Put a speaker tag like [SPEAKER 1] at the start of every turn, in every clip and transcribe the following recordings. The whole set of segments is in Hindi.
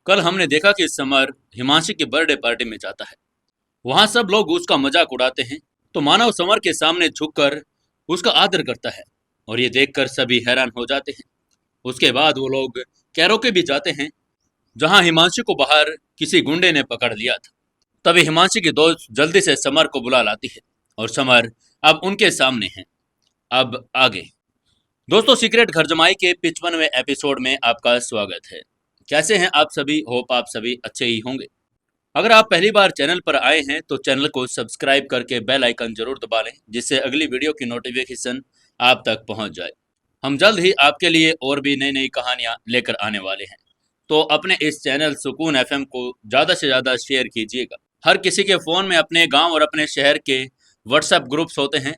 [SPEAKER 1] कल हमने देखा कि समर हिमांशी की बर्थडे पार्टी में जाता है। वहां सब लोग उसका मजाक उड़ाते हैं, तो मानव समर के सामने झुककर उसका आदर करता है और ये देखकर सभी हैरान हो जाते हैं। उसके बाद वो लोग कैरोके भी जाते हैं, जहां हिमांशी को बाहर किसी गुंडे ने पकड़ लिया था। तभी हिमांशी की दोस्त जल्दी से समर को बुला लाती है और समर अब उनके सामने है। अब आगे दोस्तों, सीक्रेट घर जमाई के 55वें एपिसोड में आपका स्वागत है। कैसे हैं आप सभी? होप आप सभी अच्छे ही होंगे। अगर आप पहली बार चैनल पर आए हैं तो चैनल को सब्सक्राइब करके बेल आइकन जरूर दबा लें, जिससे अगली वीडियो की नोटिफिकेशन आप तक पहुंच जाए। हम जल्द ही आपके लिए और भी नई नई कहानियां लेकर आने वाले हैं, तो अपने इस चैनल सुकून एफएम को ज़्यादा से ज़्यादा शेयर कीजिएगा। हर किसी के फ़ोन में अपने गांव और अपने शहर के व्हाट्सएप ग्रुप्स होते हैं,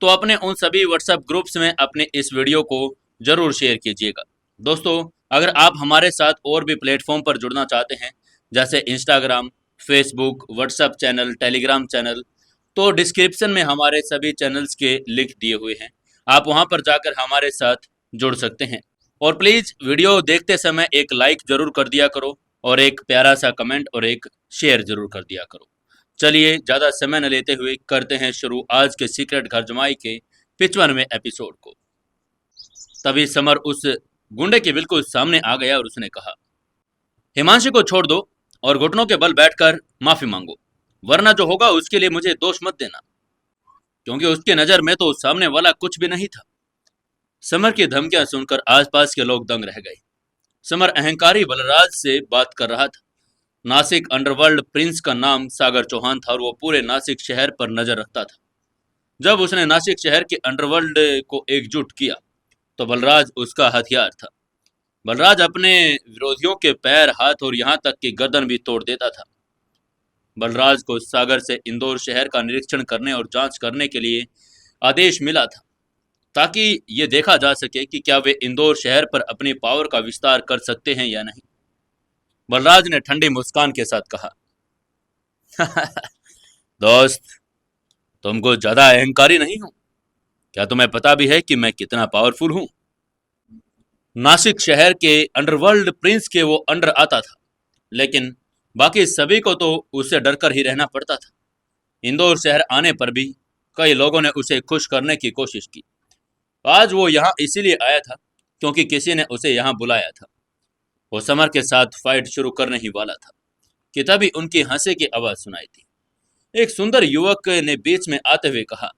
[SPEAKER 1] तो अपने उन सभी व्हाट्सएप ग्रुप्स में अपने इस वीडियो को ज़रूर शेयर कीजिएगा। दोस्तों, अगर आप हमारे साथ और भी प्लेटफॉर्म पर जुड़ना चाहते हैं, जैसे Instagram, Facebook, WhatsApp channel, Telegram channel, तो डिस्क्रिप्शन में हमारे सभी चैनल्स के लिंक दिए हुए हैं। आप वहां पर जाकर हमारे साथ जुड़ सकते हैं। और प्लीज़ वीडियो देखते समय एक लाइक ज़रूर कर दिया करो और एक प्यारा सा कमेंट और एक शेयर ज़रूर कर दिया करो। चलिए ज़्यादा समय न लेते हुए करते हैं शुरू आज के सीक्रेट घर जमाई के 55वें एपिसोड को। तभी समर उस गुंडे के बिल्कुल सामने आ गया और उसने कहा, हिमांशी को छोड़ दो और घुटनों के बल बैठकर माफी मांगो, वरना जो होगा उसके लिए मुझे दोष मत देना, क्योंकि उसके नजर में तो सामने वाला कुछ भी नहीं था। समर की धमकियां सुनकर आसपास के लोग दंग रह गए। समर अहंकारी बलराज से बात कर रहा था। नासिक अंडरवर्ल्ड प्रिंस का नाम सागर चौहान था और वो पूरे नासिक शहर पर नजर रखता था। जब उसने नासिक शहर के अंडरवर्ल्ड को एकजुट किया तो बलराज उसका हथियार था। बलराज अपने विरोधियों के पैर, हाथ और यहाँ तक कि गर्दन भी तोड़ देता था। बलराज को सागर से इंदौर शहर का निरीक्षण करने और जांच करने के लिए आदेश मिला था, ताकि ये देखा जा सके कि क्या वे इंदौर शहर पर अपनी पावर का विस्तार कर सकते हैं या नहीं। बलराज ने ठंडी मुस्कान के साथ कहा, दोस्त, तुमको ज्यादा अहंकारी नहीं हूं? क्या तुम्हें पता भी है कि मैं कितना पावरफुल हूं? नासिक शहर के अंडरवर्ल्ड प्रिंस के वो अंडर आता था, लेकिन बाकी सभी को तो उससे डरकर ही रहना पड़ता था। इंदौर शहर आने पर भी कई लोगों ने उसे खुश करने की कोशिश की। आज वो यहाँ इसीलिए आया था क्योंकि किसी ने उसे यहाँ बुलाया था। वो समर के साथ फाइट शुरू करने ही वाला था कि तभी उनकी हंसी की आवाज सुनाई थी। एक सुंदर युवक ने बीच में आते हुए कहा,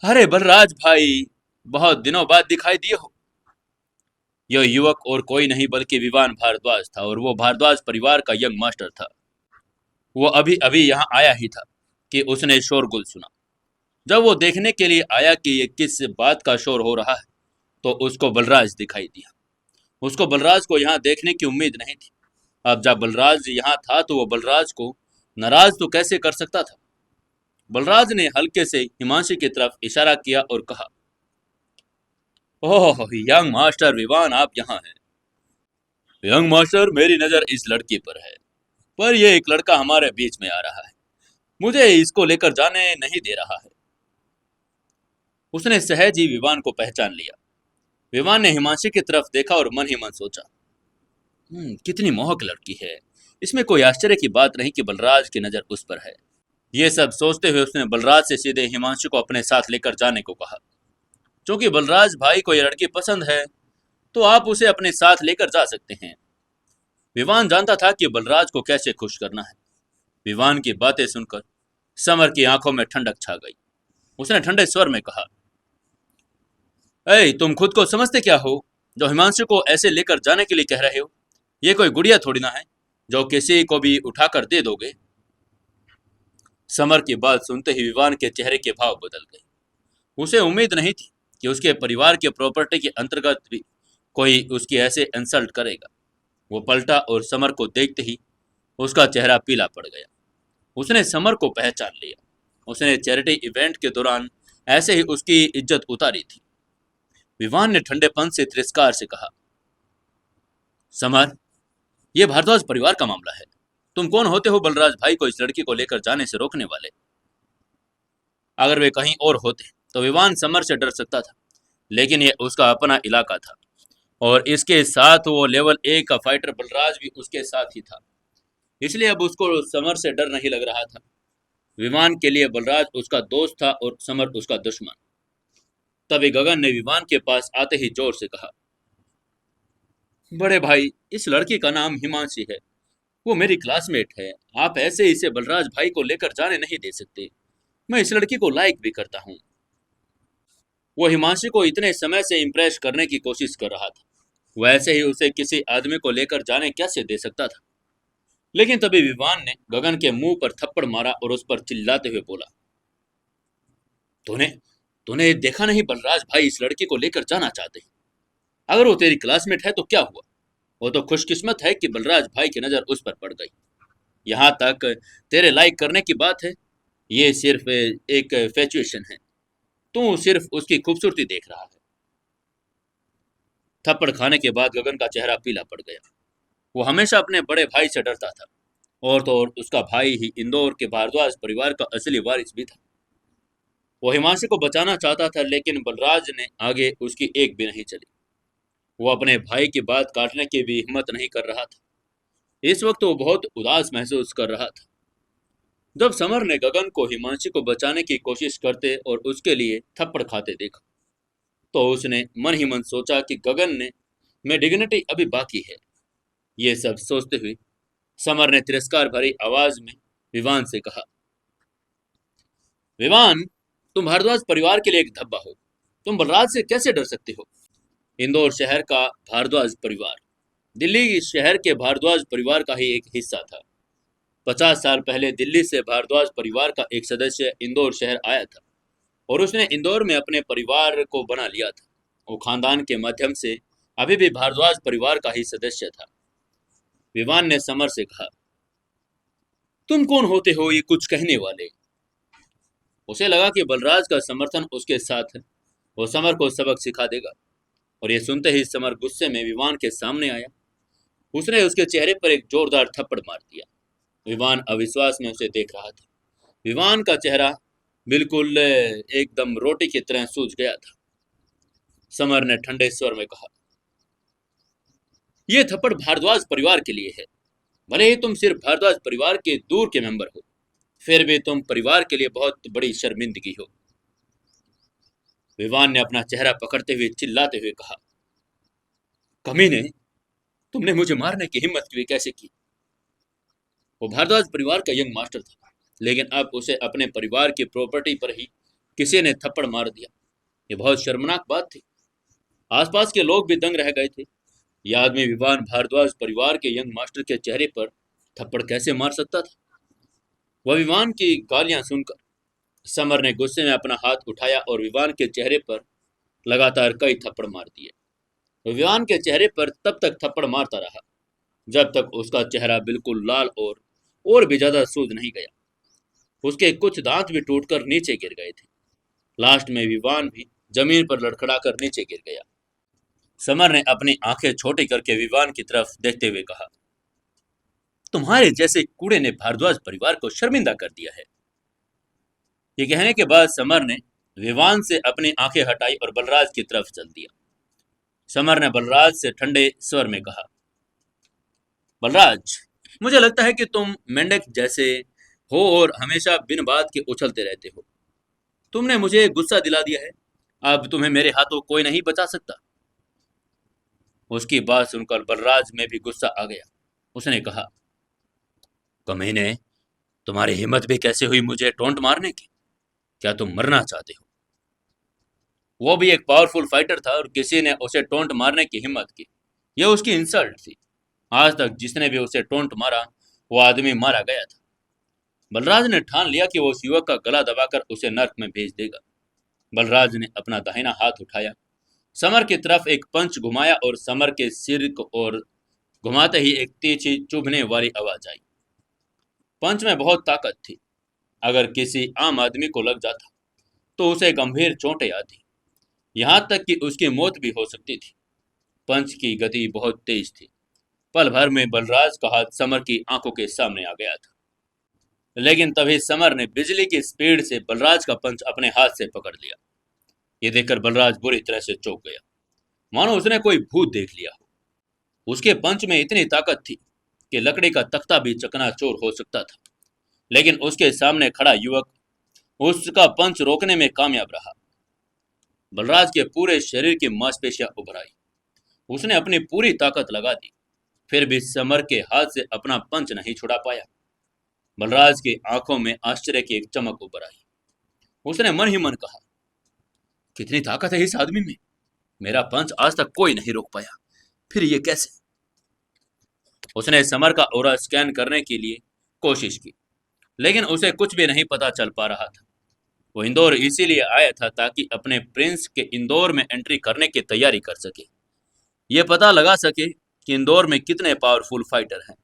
[SPEAKER 1] अरे बलराज भाई, बहुत दिनों बाद दिखाई दिए हो। यह युवक और कोई नहीं बल्कि विवान भारद्वाज था और वो भारद्वाज परिवार का यंग मास्टर था। वो अभी अभी यहाँ आया ही था कि उसने शोरगुल सुना। जब वो देखने के लिए आया कि ये किस बात का शोर हो रहा है, तो उसको बलराज दिखाई दिया। उसको बलराज को यहाँ देखने की उम्मीद नहीं थी। अब जब बलराज यहाँ था तो वो बलराज को नाराज तो कैसे कर सकता था। बलराज ने हल्के से हिमांशी की तरफ इशारा किया और कहा, ओह यंग मास्टर विवान, आप यहाँ हैं। यंग मास्टर, मेरी नजर इस लड़की पर है, पर यह एक लड़का हमारे बीच में आ रहा है, मुझे इसको लेकर जाने नहीं दे रहा है। उसने सहज ही विवान को पहचान लिया। विवान ने हिमांशी की तरफ देखा और मन ही मन सोचा, कितनी मोहक लड़की है। इसमें कोई आश्चर्य की बात नहीं कि बलराज की नजर उस पर है। ये सब सोचते हुए उसने बलराज से सीधे हिमांशु को अपने साथ लेकर जाने को कहा। क्योंकि बलराज भाई को यह लड़की पसंद है, तो आप उसे अपने साथ लेकर जा सकते हैं। विवान जानता था कि बलराज को कैसे खुश करना है। विवान की बातें सुनकर समर की आंखों में ठंडक छा गई। उसने ठंडे स्वर में कहा, ऐ, तुम खुद को समझते क्या हो जो हिमांशु को ऐसे लेकर जाने के लिए कह रहे हो? ये कोई गुड़िया थोड़ी ना है जो किसी को भी उठाकर दे दोगे। समर की बात सुनते ही विवान के चेहरे के भाव बदल गए। उसे उम्मीद नहीं थी कि उसके परिवार के प्रॉपर्टी के अंतर्गत भी कोई उसकी ऐसे इंसल्ट करेगा। वो पलटा और समर को देखते ही उसका चेहरा पीला पड़ गया। उसने समर को पहचान लिया। उसने चैरिटी इवेंट के दौरान ऐसे ही उसकी इज्जत उतारी थी। विवान ने ठंडेपन से तिरस्कार से कहा, समर, यह भारद्वाज परिवार का मामला है। तुम कौन होते हो बलराज भाई को इस लड़की को लेकर जाने से रोकने वाले? अगर वे कहीं और होते तो विवान समर से डर सकता था, लेकिन यह उसका अपना इलाका था और इसके साथ वो लेवल 1 का फाइटर बलराज भी उसके साथ ही था, इसलिए अब उसको समर से डर नहीं लग रहा था। विमान के लिए बलराज उसका दोस्त था और समर उसका दुश्मन। तभी गगन ने विमान के पास आते ही जोर से कहा, बड़े भाई, इस लड़की का नाम हिमांशी है, वो मेरी क्लासमेट है। आप ऐसे इसे बलराज भाई को लेकर जाने नहीं दे सकते। मैं इस लड़की को लाइक भी करता हूँ। वो हिमांशी को इतने समय से इम्प्रेस करने की कोशिश कर रहा था, वैसे ही उसे किसी आदमी को लेकर जाने कैसे दे सकता था। लेकिन तभी विवान ने गगन के मुंह पर थप्पड़ मारा और उस पर चिल्लाते हुए बोला, तूने तूने देखा नहीं, बलराज भाई इस लड़की को लेकर जाना चाहते हैं। अगर वो तेरी क्लासमेट है तो क्या हुआ, वो तो खुशकिस्मत है कि बलराज भाई की नजर उस पर पड़ गई। यहाँ तक तेरे लाइक करने की बात है, ये सिर्फ एक फैचुएशन है। तू सिर्फ उसकी खूबसूरती देख रहा है। थप्पड़ खाने के बाद गगन का चेहरा पीला पड़ गया। वो हमेशा अपने बड़े भाई से डरता था, और तो और उसका भाई ही इंदौर के भारद्वाज परिवार का असली वारिस भी था। वो हिमांशु को बचाना चाहता था, लेकिन बलराज ने आगे उसकी एक भी नहीं चली। वो अपने भाई की बात काटने की भी हिम्मत नहीं कर रहा था। इस वक्त वो बहुत उदास महसूस कर रहा था। जब समर ने गगन को हिमांशु को बचाने की कोशिश करते और उसके लिए थप्पड़ खाते देखा, तो उसने मन ही मन सोचा कि गगन ने में डिग्निटी अभी बाकी है। ये सब सोचते हुए समर ने तिरस्कार भरी आवाज में विवान से कहा, विवान, तुम भारद्वाज परिवार के लिए एक धब्बा हो। तुम बलराज से कैसे डर सकते हो। इंदौर शहर का भारद्वाज परिवार दिल्ली शहर के भारद्वाज परिवार का ही एक हिस्सा था। 50 साल पहले दिल्ली से भारद्वाज परिवार का एक सदस्य इंदौर शहर आया था और उसने इंदौर में अपने परिवार को बना लिया था। वो खानदान के माध्यम से अभी भी भारद्वाज परिवार का ही सदस्य था। विवान ने समर से कहा, तुम कौन होते हो ये कुछ कहने वाले। उसे लगा कि बलराज का समर्थन उसके साथ है, वो समर को सबक सिखा देगा। और ये सुनते ही समर गुस्से में विवान के सामने आया। उसने उसके चेहरे पर एक जोरदार थप्पड़ मार दिया। विवान अविश्वास में उसे देख रहा था। विवान का चेहरा बिल्कुल एकदम रोटी की तरह सूज गया था। समर ने ठंडे स्वर में कहा, यह थप्पड़ भारद्वाज परिवार के लिए है। भले ही तुम सिर्फ भारद्वाज परिवार के दूर के मेंबर हो, फिर भी तुम परिवार के लिए बहुत बड़ी शर्मिंदगी हो। विवान ने अपना चेहरा पकड़ते हुए चिल्लाते हुए कहा, कमीने, तुमने मुझे मारने की हिम्मत भी कैसे की। वो भारद्वाज परिवार का यंग मास्टर था, लेकिन अब उसे अपने परिवार की प्रॉपर्टी पर ही किसी ने थप्पड़ मार दिया। ये बहुत शर्मनाक बात थी। आसपास के लोग भी दंग रह गए थे। यह आदमी विवान भारद्वाज परिवार के यंग मास्टर के चेहरे पर थप्पड़ कैसे मार सकता था। वह विवान की गालियां सुनकर समर ने गुस्से में अपना हाथ उठाया और विवान के चेहरे पर लगातार कई थप्पड़ मार दिए। विवान के चेहरे पर तब तक थप्पड़ मारता रहा जब तक उसका चेहरा बिल्कुल लाल और भी ज्यादा सूज नहीं गया। उसके कुछ दांत भी टूटकर नीचे गिर गए थे। लास्ट में विवान भी जमीन पर लड़खड़ाकर नीचे गिर गया। समर ने अपनी आंखें छोटी करके विवान की तरफ देखते हुए कहा, तुम्हारे जैसे कूड़े ने भारद्वाज परिवार को शर्मिंदा कर दिया है। ये कहने के बाद समर ने विवान से अपनी आंखें हटाई और बलराज की तरफ चल दिया। समर ने बलराज से ठंडे स्वर में कहा, बलराज, मुझे लगता है कि तुम मेंढक जैसे हो और हमेशा बिन बात के उछलते रहते हो। तुमने मुझे गुस्सा दिला दिया है। अब तुम्हें मेरे हाथों कोई नहीं बचा सकता। उसकी बात सुनकर बलराज में भी गुस्सा आ गया। उसने कहा, कमीने, तुम्हारी हिम्मत भी कैसे हुई मुझे टोंट मारने की। क्या तुम मरना चाहते हो। वो भी एक पावरफुल फाइटर था और किसी ने उसे टोंट मारने की हिम्मत की। यह उसकी इंसल्ट थी। आज तक जिसने भी उसे टोंट मारा वो आदमी मारा गया था। बलराज ने ठान लिया कि वो उस युवक का गला दबाकर उसे नर्क में भेज देगा। बलराज ने अपना दाहिना हाथ उठाया, समर की तरफ एक पंच घुमाया और समर के सिर को और घुमाते ही एक तीखी चुभने वाली आवाज आई। पंच में बहुत ताकत थी। अगर किसी आम आदमी को लग जाता तो उसे गंभीर चोटें आती, यहाँ तक कि उसकी मौत भी हो सकती थी। पंच की गति बहुत तेज थी। पल भर में बलराज का हाथ समर की आंखों के सामने आ गया था। लेकिन तभी समर ने बिजली की स्पीड से बलराज का पंच अपने हाथ से पकड़ लिया। ये देखकर बलराज बुरी तरह से चौंक गया। मानो उसने कोई भूत देख लिया हो। उसके पंच में इतनी ताकत थी कि लकड़ी का तख्ता भी चकनाचूर हो सकता था, लेकिन उसके सामने खड़ा युवक उसका पंच रोकने में कामयाब रहा। बलराज के पूरे शरीर की मांसपेशियां उभर आई। उसने अपनी पूरी ताकत लगा दी, फिर भी समर के हाथ से अपना पंच नहीं छुड़ा पाया। बलराज की आंखों में आश्चर्य की एक चमक उभर आई। उसने मन ही मन कहा, कितनी ताकत है इस आदमी में, मेरा पंच आज तक कोई नहीं रोक पाया, फिर ये कैसे। उसने समर का ऑरा स्कैन करने के लिए कोशिश की, लेकिन उसे कुछ भी नहीं पता चल पा रहा था। वो इंदौर इसीलिए आया था ताकि अपने प्रिंस के इंदौर में एंट्री करने की तैयारी कर सके, ये पता लगा सके कि इंदौर में कितने पावरफुल फाइटर हैं।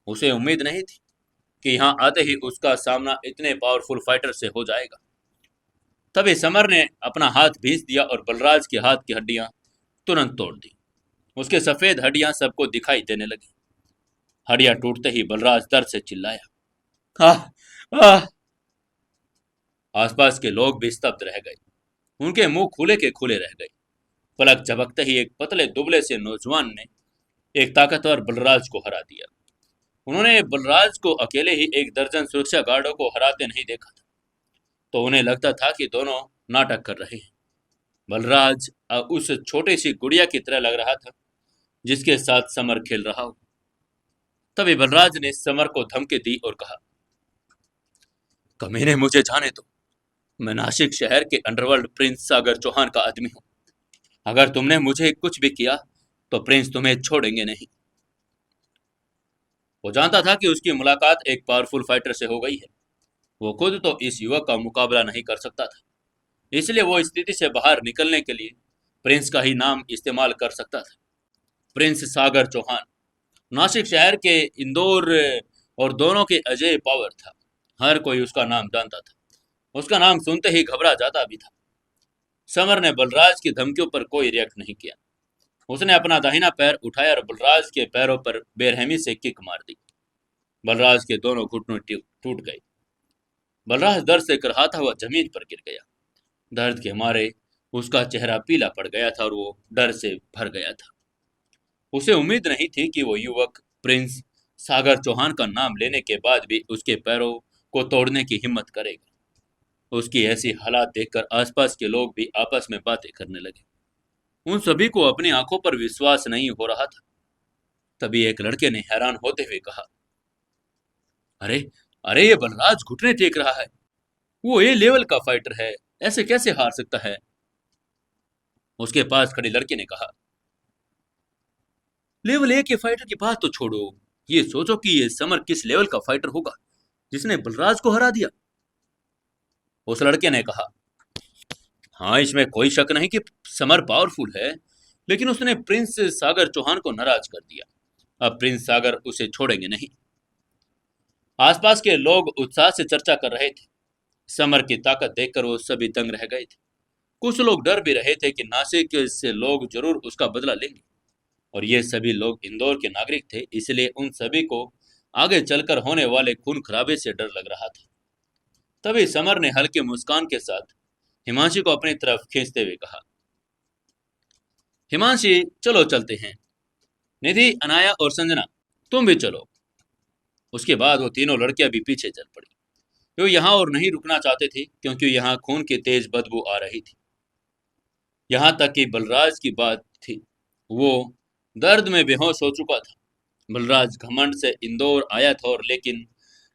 [SPEAKER 1] उसे उम्मीद नहीं थी कि यहाँ आते ही उसका सामना इतने पावरफुल फाइटर से हो जाएगा। तभी समर ने अपना हाथ भींच दिया और बलराज के हाथ की हड्डियां तुरंत तोड़ दी। उसके सफेद हड्डियां सबको दिखाई देने लगी। हड्डियां टूटते ही बलराज दर्द से चिल्लाया, आह आह। आसपास के लोग भी स्तब्ध रह गए, उनके मुंह खुले के खुले रह गए। पलक झपकते ही एक पतले दुबले से नौजवान ने एक ताकतवर बलराज को हरा दिया। उन्होंने बलराज को अकेले ही एक दर्जन सुरक्षा गार्डों को हराते नहीं देखा था, तो उन्हें लगता था कि दोनों नाटक कर रहे हैं। बलराज उस छोटी सी गुड़िया की तरह लग रहा था जिसके साथ समर खेल रहा हो। तभी बलराज ने समर को धमकी दी और कहा, कमीने मुझे जाने दो, मैं नासिक शहर के अंडरवर्ल्ड प्रिंस सागर चौहान का आदमी हूं। अगर तुमने मुझे कुछ भी किया तो प्रिंस तुम्हें छोड़ेंगे नहीं। वो जानता था कि उसकी मुलाकात एक पावरफुल फाइटर से हो गई है। वो खुद तो इस युवक का मुकाबला नहीं कर सकता था, इसलिए वो स्थिति से बाहर निकलने के लिए प्रिंस का ही नाम इस्तेमाल कर सकता था। प्रिंस सागर चौहान नासिक शहर के इंदौर और दोनों के अजय पावर था। हर कोई उसका नाम जानता था, उसका नाम सुनते ही घबरा जाता भी था। समर ने बलराज की धमकियों पर कोई रिएक्ट नहीं किया। उसने अपना दाहिना पैर उठाया और बलराज के पैरों पर बेरहमी से किक मार दी। बलराज के दोनों घुटनों टूट गए। बलराज दर्द से कराहता हुआ जमीन पर गिर गया। दर्द के मारे उसका चेहरा पीला पड़ गया था और वो डर से भर गया था। उसे उम्मीद नहीं थी कि वो युवक प्रिंस सागर चौहान का नाम लेने के बाद भी उसके पैरों को तोड़ने की हिम्मत करेगा। उसकी ऐसी हालात देखकर आसपास के लोग भी आपस में बातें करने लगे। उन सभी को अपनी आंखों पर विश्वास नहीं हो रहा था। तभी एक लड़के ने हैरान होते हुए कहा, अरे अरे, ये बलराज घुटने टेक रहा है, वो ए लेवल का फाइटर है, ऐसे कैसे हार सकता है। उसके पास खड़े लड़के ने कहा, लेवल ए के फाइटर की बात तो छोड़ो, ये सोचो कि ये समर किस लेवल का फाइटर होगा जिसने बलराज को हरा दिया। उस लड़के ने कहा, हाँ, इसमें कोई शक नहीं कि समर पावरफुल है, लेकिन उसने प्रिंस सागर चौहान को नाराज कर दिया। अब प्रिंस सागर उसे छोड़ेंगे नहीं। आसपास के लोग उत्साह से चर्चा कर रहे थे। समर की ताकत देखकर वो सभी दंग रह गए थे। कुछ लोग डर भी रहे थे कि नासिक से लोग जरूर उसका बदला लेंगे, और ये सभी लोग इंदौर के नागरिक थे, इसलिए उन सभी को आगे चलकर होने वाले खून खराबे से डर लग रहा था। तभी समर ने हल्की मुस्कान के साथ हिमांशी को अपनी तरफ खींचते हुए कहा, हिमांशी, चलो चलते हैं। निधि, अनाया और संजना, तुम भी चलो। उसके बाद वो तीनों लड़कियां भी पीछे चल पड़ी। वो यहाँ और नहीं रुकना चाहते थे क्योंकि यहाँ खून की तेज बदबू आ रही थी। यहाँ तक कि बलराज की बात थी, वो दर्द में बेहोश हो चुका था। बलराज घमंड से इंदौर आया था और लेकिन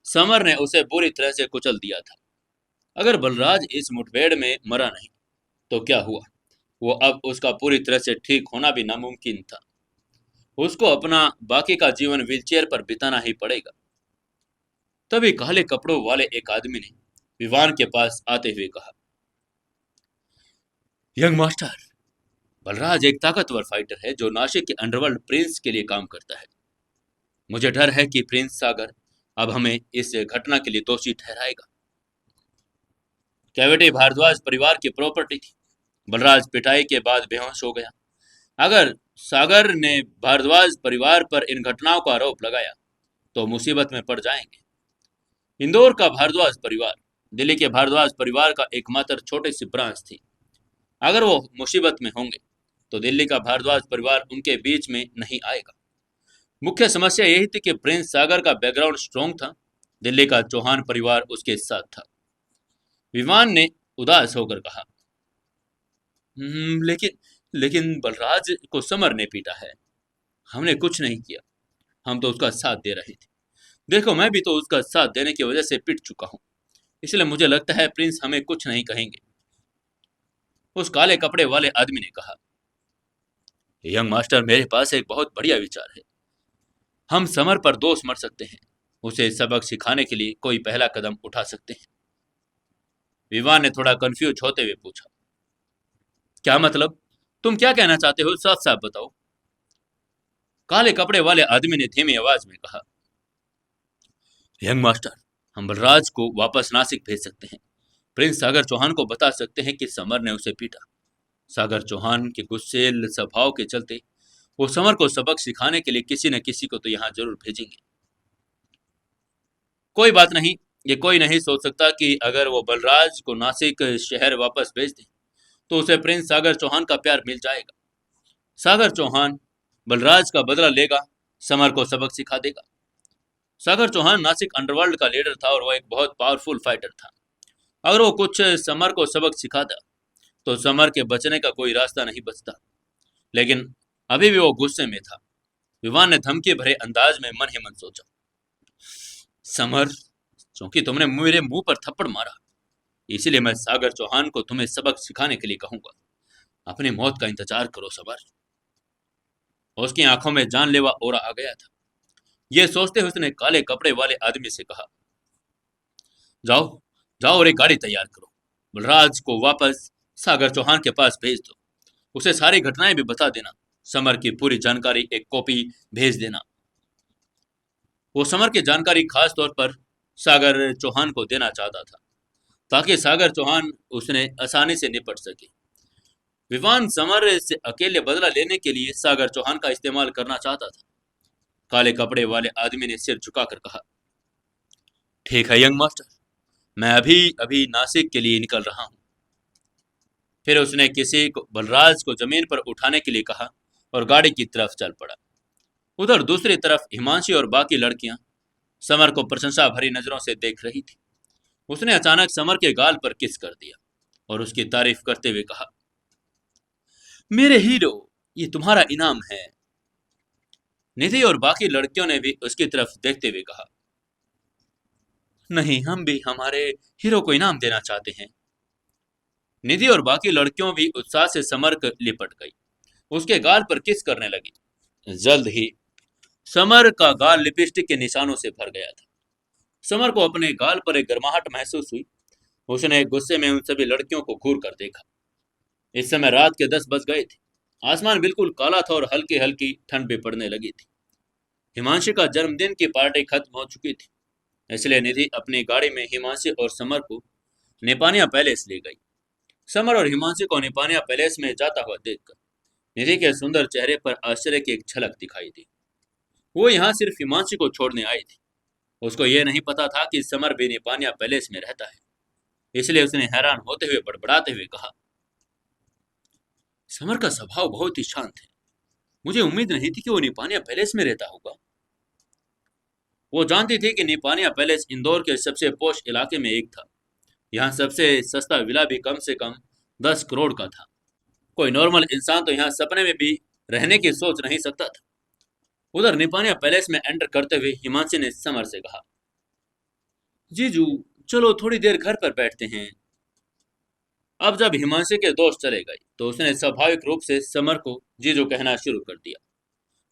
[SPEAKER 1] समर ने उसे बुरी तरह से कुचल दिया था। अगर बलराज इस मुठभेड़ में मरा नहीं तो क्या हुआ, वो अब उसका पूरी तरह से ठीक होना भी नामुमकिन था। उसको अपना बाकी का जीवन व्हीलचेयर पर बिताना ही पड़ेगा। तभी काले कपड़ों वाले एक आदमी ने विवान के पास आते हुए कहा, यंग मास्टर, बलराज एक ताकतवर फाइटर है जो नासिक के अंडरवर्ल्ड प्रिंस के लिए काम करता है। मुझे डर है कि प्रिंस सागर अब हमें इस घटना के लिए दोषी ठहराएगा। कैविटी भारद्वाज परिवार की प्रॉपर्टी थी। बलराज पिटाई के बाद बेहोश हो गया। अगर सागर ने भारद्वाज परिवार पर इन घटनाओं का आरोप लगाया तो मुसीबत में पड़ जाएंगे। इंदौर का भारद्वाज परिवार दिल्ली के भारद्वाज परिवार का एकमात्र छोटी सी ब्रांच थी। अगर वो मुसीबत में होंगे तो दिल्ली का भारद्वाज परिवार उनके बीच में नहीं आएगा। मुख्य समस्या यही थी कि प्रिंस सागर का बैकग्राउंड स्ट्रॉन्ग था, दिल्ली का चौहान परिवार उसके साथ था। विमान ने उदास होकर कहा, लेकिन लेकिन बलराज को समर ने पीटा है। हमने कुछ नहीं किया, हम तो उसका साथ दे रहे थे। देखो, मैं भी तो उसका साथ देने की वजह से पिट चुका हूँ, इसलिए मुझे लगता है प्रिंस हमें कुछ नहीं कहेंगे। उस काले कपड़े वाले आदमी ने कहा, यंग मास्टर, मेरे पास एक बहुत बढ़िया विचार है। हम समर पर दोष मर सकते हैं, उसे सबक सिखाने के लिए कोई पहला कदम उठा सकते हैं। विवान ने थोड़ा कंफ्यूज होते हुए पूछा, क्या मतलब? तुम क्या कहना चाहते हो, साफ साफ बताओ। काले कपड़े वाले आदमी ने धीमी आवाज में कहा, यंग मास्टर, हम बलराज को वापस नासिक भेज सकते हैं। प्रिंस सागर चौहान को बता सकते हैं कि समर ने उसे पीटा। सागर चौहान के गुस्सेल स्वभाव के चलते वो समर को सबक सिखाने के लिए किसी न किसी को तो यहाँ जरूर भेजेंगे। कोई बात नहीं, ये कोई नहीं सोच सकता कि अगर वो बलराज को नासिक शहर वापस भेज दे तो उसे प्रिंस सागर चौहान का प्यार मिल जाएगा। सागर चौहान बलराज का बदला लेगा, समर को सबक सिखा देगा। सागर चौहान नासिक अंडरवर्ल्ड का लीडर था और वह एक बहुत पावरफुल फाइटर था। अगर वो कुछ समर को सबक सिखाता तो समर के बचने का कोई रास्ता नहीं बचता। लेकिन अभी भी वो गुस्से में था। विवान ने धमकी भरे अंदाज में मन ही मन सोचा, समर, क्योंकि तुमने मेरे मुंह पर थप्पड़ मारा, इसीलिए मैं सागर चौहान को तुम्हें सबक सिखाने के लिए कहूंगा। अपनी मौत का इंतजार करो समर। उसकी आंखों में जानलेवा ओरा आ गया था। यह सोचते हुए उसने काले कपड़े वाले आदमी से कहा, जाओ जाओ और एक गाड़ी तैयार करो। बलराज को वापस सागर चौहान के पास भेज दो। उसे सारी घटनाएं भी बता देना। समर की पूरी जानकारी एक कॉपी भेज देना। वो समर की जानकारी खास तौर पर सागर चौहान को देना चाहता था, ताकि सागर चौहान उसने आसानी से निपट सके। विवान समर से अकेले बदला लेने के लिए सागर चौहान का इस्तेमाल करना चाहता था। काले कपड़े वाले आदमी ने सिर झुकाकर कहा, ठीक है यंग मास्टर, मैं अभी अभी नासिक के लिए निकल रहा हूं। फिर उसने किसी को बलराज को जमीन पर उठाने के लिए कहा और गाड़ी की तरफ चल पड़ा। उधर दूसरी तरफ हिमांशी और बाकी लड़कियां समर को प्रशंसा भरी नजरों से देख रही थी। उसने अचानक समर के गाल पर किस कर दिया और उसकी तारीफ करते हुए कहा, मेरे हीरो, ये तुम्हारा इनाम है। निधि और बाकी लड़कियों ने भी उसकी तरफ देखते हुए कहा, नहीं, हम भी हमारे हीरो को इनाम देना चाहते हैं। निधि और बाकी लड़कियों भी उत्साह से समर लिपट गई, उसके गाल पर किस करने लगी। जल्द ही समर का गाल लिपस्टिक के निशानों से भर गया था। समर को अपने गाल पर एक गर्माहट महसूस हुई। उसने गुस्से में उन सभी लड़कियों को घूर कर देखा। इस समय रात के 10 बज गए थे। आसमान बिल्कुल काला था और हल्की हल्की ठंड भी पड़ने लगी थी। हिमांशी का जन्मदिन की पार्टी खत्म हो चुकी थी, इसलिए निधि अपनी गाड़ी में हिमांशी और समर को निपानिया पैलेस ले गई। समर और हिमांशी को निपानिया पैलेस में जाता हुआ देखकर निधि के सुंदर चेहरे पर आश्चर्य की एक झलक दिखाई दी। वो यहाँ सिर्फ हिमांशी को छोड़ने आई थी। उसको यह नहीं पता था कि समर भी निपानिया पैलेस में रहता है, इसलिए उसने हैरान होते हुए बड़बड़ाते हुए कहा, समर का स्वभाव बहुत ही शांत है। मुझे उम्मीद नहीं थी कि वो निपानिया पैलेस में रहता होगा। वो जानती थी कि निपानिया पैलेस इंदौर के सबसे पोश इलाके में एक था। यहाँ सबसे सस्ता विला भी कम से कम 10 करोड़ का था। कोई नॉर्मल इंसान तो यहाँ सपने में भी रहने की सोच नहीं सकता था। उधर निपानिया पैलेस में एंटर करते हुए हिमांशी ने समर से कहा, जीजू, चलो थोड़ी देर घर पर बैठते हैं। अब जब हिमांशी के दोस्त चले गए तो उसने स्वाभाविक रूप से समर को जीजू कहना शुरू कर दिया।